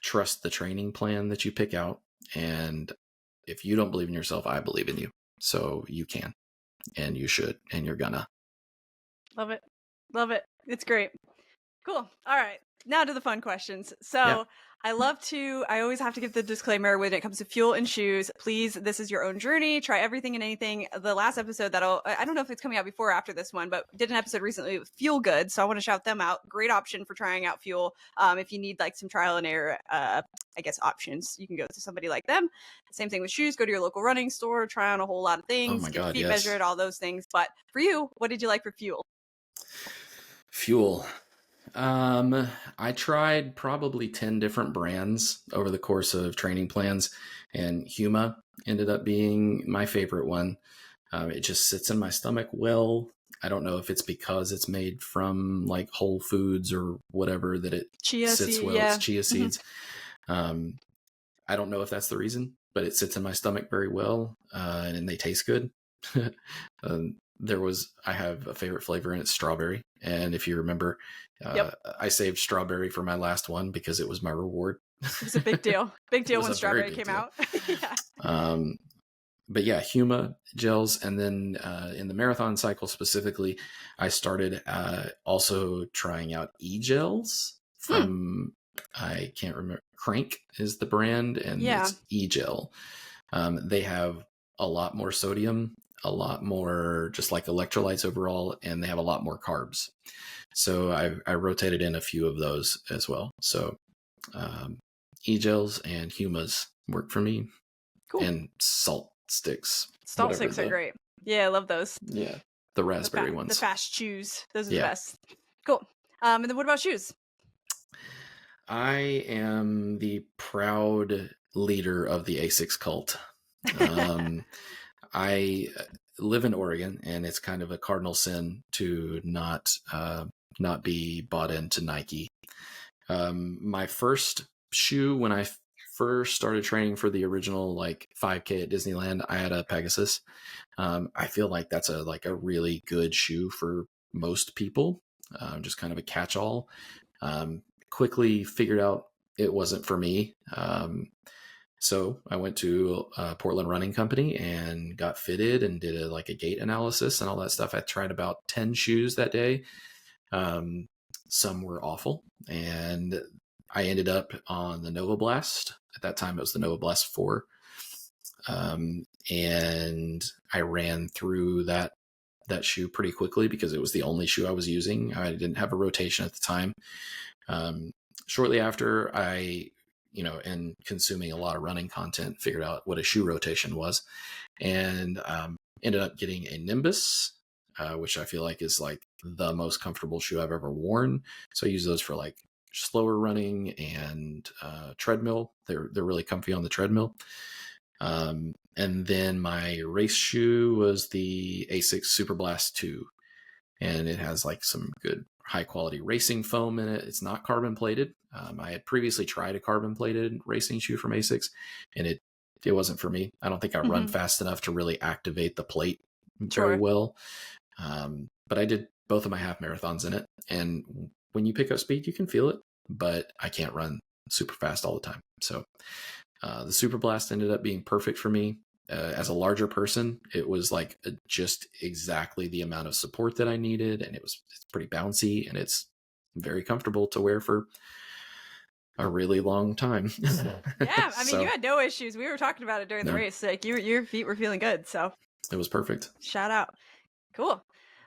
trust the training plan that you pick out. And if you don't believe in yourself, I believe in you. So you can, and you should, and you're gonna. Love it. Love it. It's great. Cool. All right. Now to the fun questions. So I always have to give the disclaimer when it comes to fuel and shoes. Please, this is your own journey. Try everything and anything. The last episode I don't know if it's coming out before or after this one, but did an episode recently with Fuel Good. So I want to shout them out. Great option for trying out fuel. If you need like some trial and error, options, you can go to somebody like them. Same thing with shoes. Go to your local running store, try on a whole lot of things, Oh my get God, feet yes. measured, all those things. But for you, what did you like for fuel? Fuel. I tried probably 10 different brands over the course of training plans, and Huma ended up being my favorite one. It just sits in my stomach well. I don't know if it's because it's made from like whole foods or whatever that it sits well. Yeah. It's chia seeds. I don't know if that's the reason, but it sits in my stomach very well, and they taste good. I have a favorite flavor, and it's strawberry. And if you remember, I saved strawberry for my last one because it was my reward. It was a big deal. Big deal when strawberry came out. Yeah. But yeah, Huma gels. And then in the marathon cycle specifically, I started also trying out e-gels from, I can't remember, Crank is the brand, and it's e-gel. They have a lot more sodium, a lot more just like electrolytes overall, and they have a lot more carbs. So I rotated in a few of those as well. So e-gels and Humas work for me. Cool. And salt sticks. Salt sticks are great. Yeah, I love those. Yeah, the raspberry ones. The fast chews. Those are the best. Cool. And then what about shoes? I am the proud leader of the ASICS cult. I live in Oregon, and it's kind of a cardinal sin to not be bought into Nike. My first shoe, when I first started training for the original like 5K at Disneyland, I had a Pegasus. I feel like that's a really good shoe for most people, just kind of a catch-all. Quickly figured out it wasn't for me. So I went to Portland Running Company and got fitted and did a gait analysis and all that stuff. I tried about 10 shoes that day. Some were awful, and I ended up on the Nova Blast. At that time, it was the Nova Blast 4. And I ran through that shoe pretty quickly because it was the only shoe I was using. I didn't have a rotation at the time. Shortly after, I and consuming a lot of running content, figured out what a shoe rotation was, and ended up getting a Nimbus, which I feel like is like the most comfortable shoe I've ever worn. So I use those for like slower running and treadmill. They're really comfy on the treadmill. And then my race shoe was the ASICS Super Blast 2, and it has like some good high quality racing foam in it. It's not carbon plated. I had previously tried a carbon plated racing shoe from ASICS, and it wasn't for me. I don't think I run fast enough to really activate the plate very well. But I did both of my half marathons in it. And when you pick up speed, you can feel it, but I can't run super fast all the time. So the Super Blast ended up being perfect for me. As a larger person, it was like just exactly the amount of support that I needed, and it's pretty bouncy, and it's very comfortable to wear for a really long time. Yeah, I mean, you had no issues. We were talking about it during the race. Like your feet were feeling good, so it was perfect. Shout out. Cool.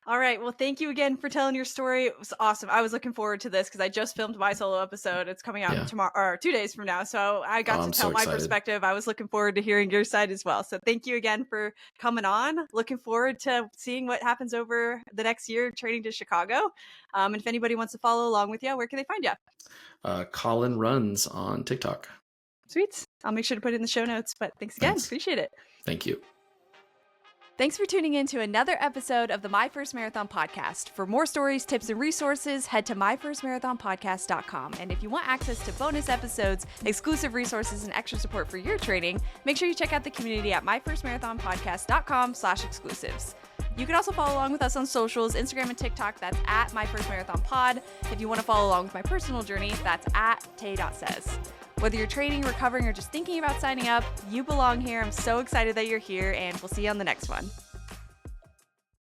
All right. Well, thank you again for telling your story. It was awesome. I was looking forward to this because I just filmed my solo episode. It's coming out tomorrow or 2 days from now. So I got to tell my perspective. I was looking forward to hearing your side as well. So thank you again for coming on. Looking forward to seeing what happens over the next year training to Chicago. And if anybody wants to follow along with you, where can they find you? Colin Runs on TikTok. Sweet. I'll make sure to put it in the show notes. But thanks again. Appreciate it. Thank you. Thanks for tuning in to another episode of the My First Marathon podcast. For more stories, tips, and resources, head to myfirstmarathonpodcast.com. And if you want access to bonus episodes, exclusive resources, and extra support for your training, make sure you check out the community at myfirstmarathonpodcast.com/exclusives. You can also follow along with us on socials, Instagram and TikTok. That's at My First Marathon Pod. If you want to follow along with my personal journey, that's at tay.says. Whether you're training, recovering, or just thinking about signing up, you belong here. I'm so excited that you're here, and we'll see you on the next one.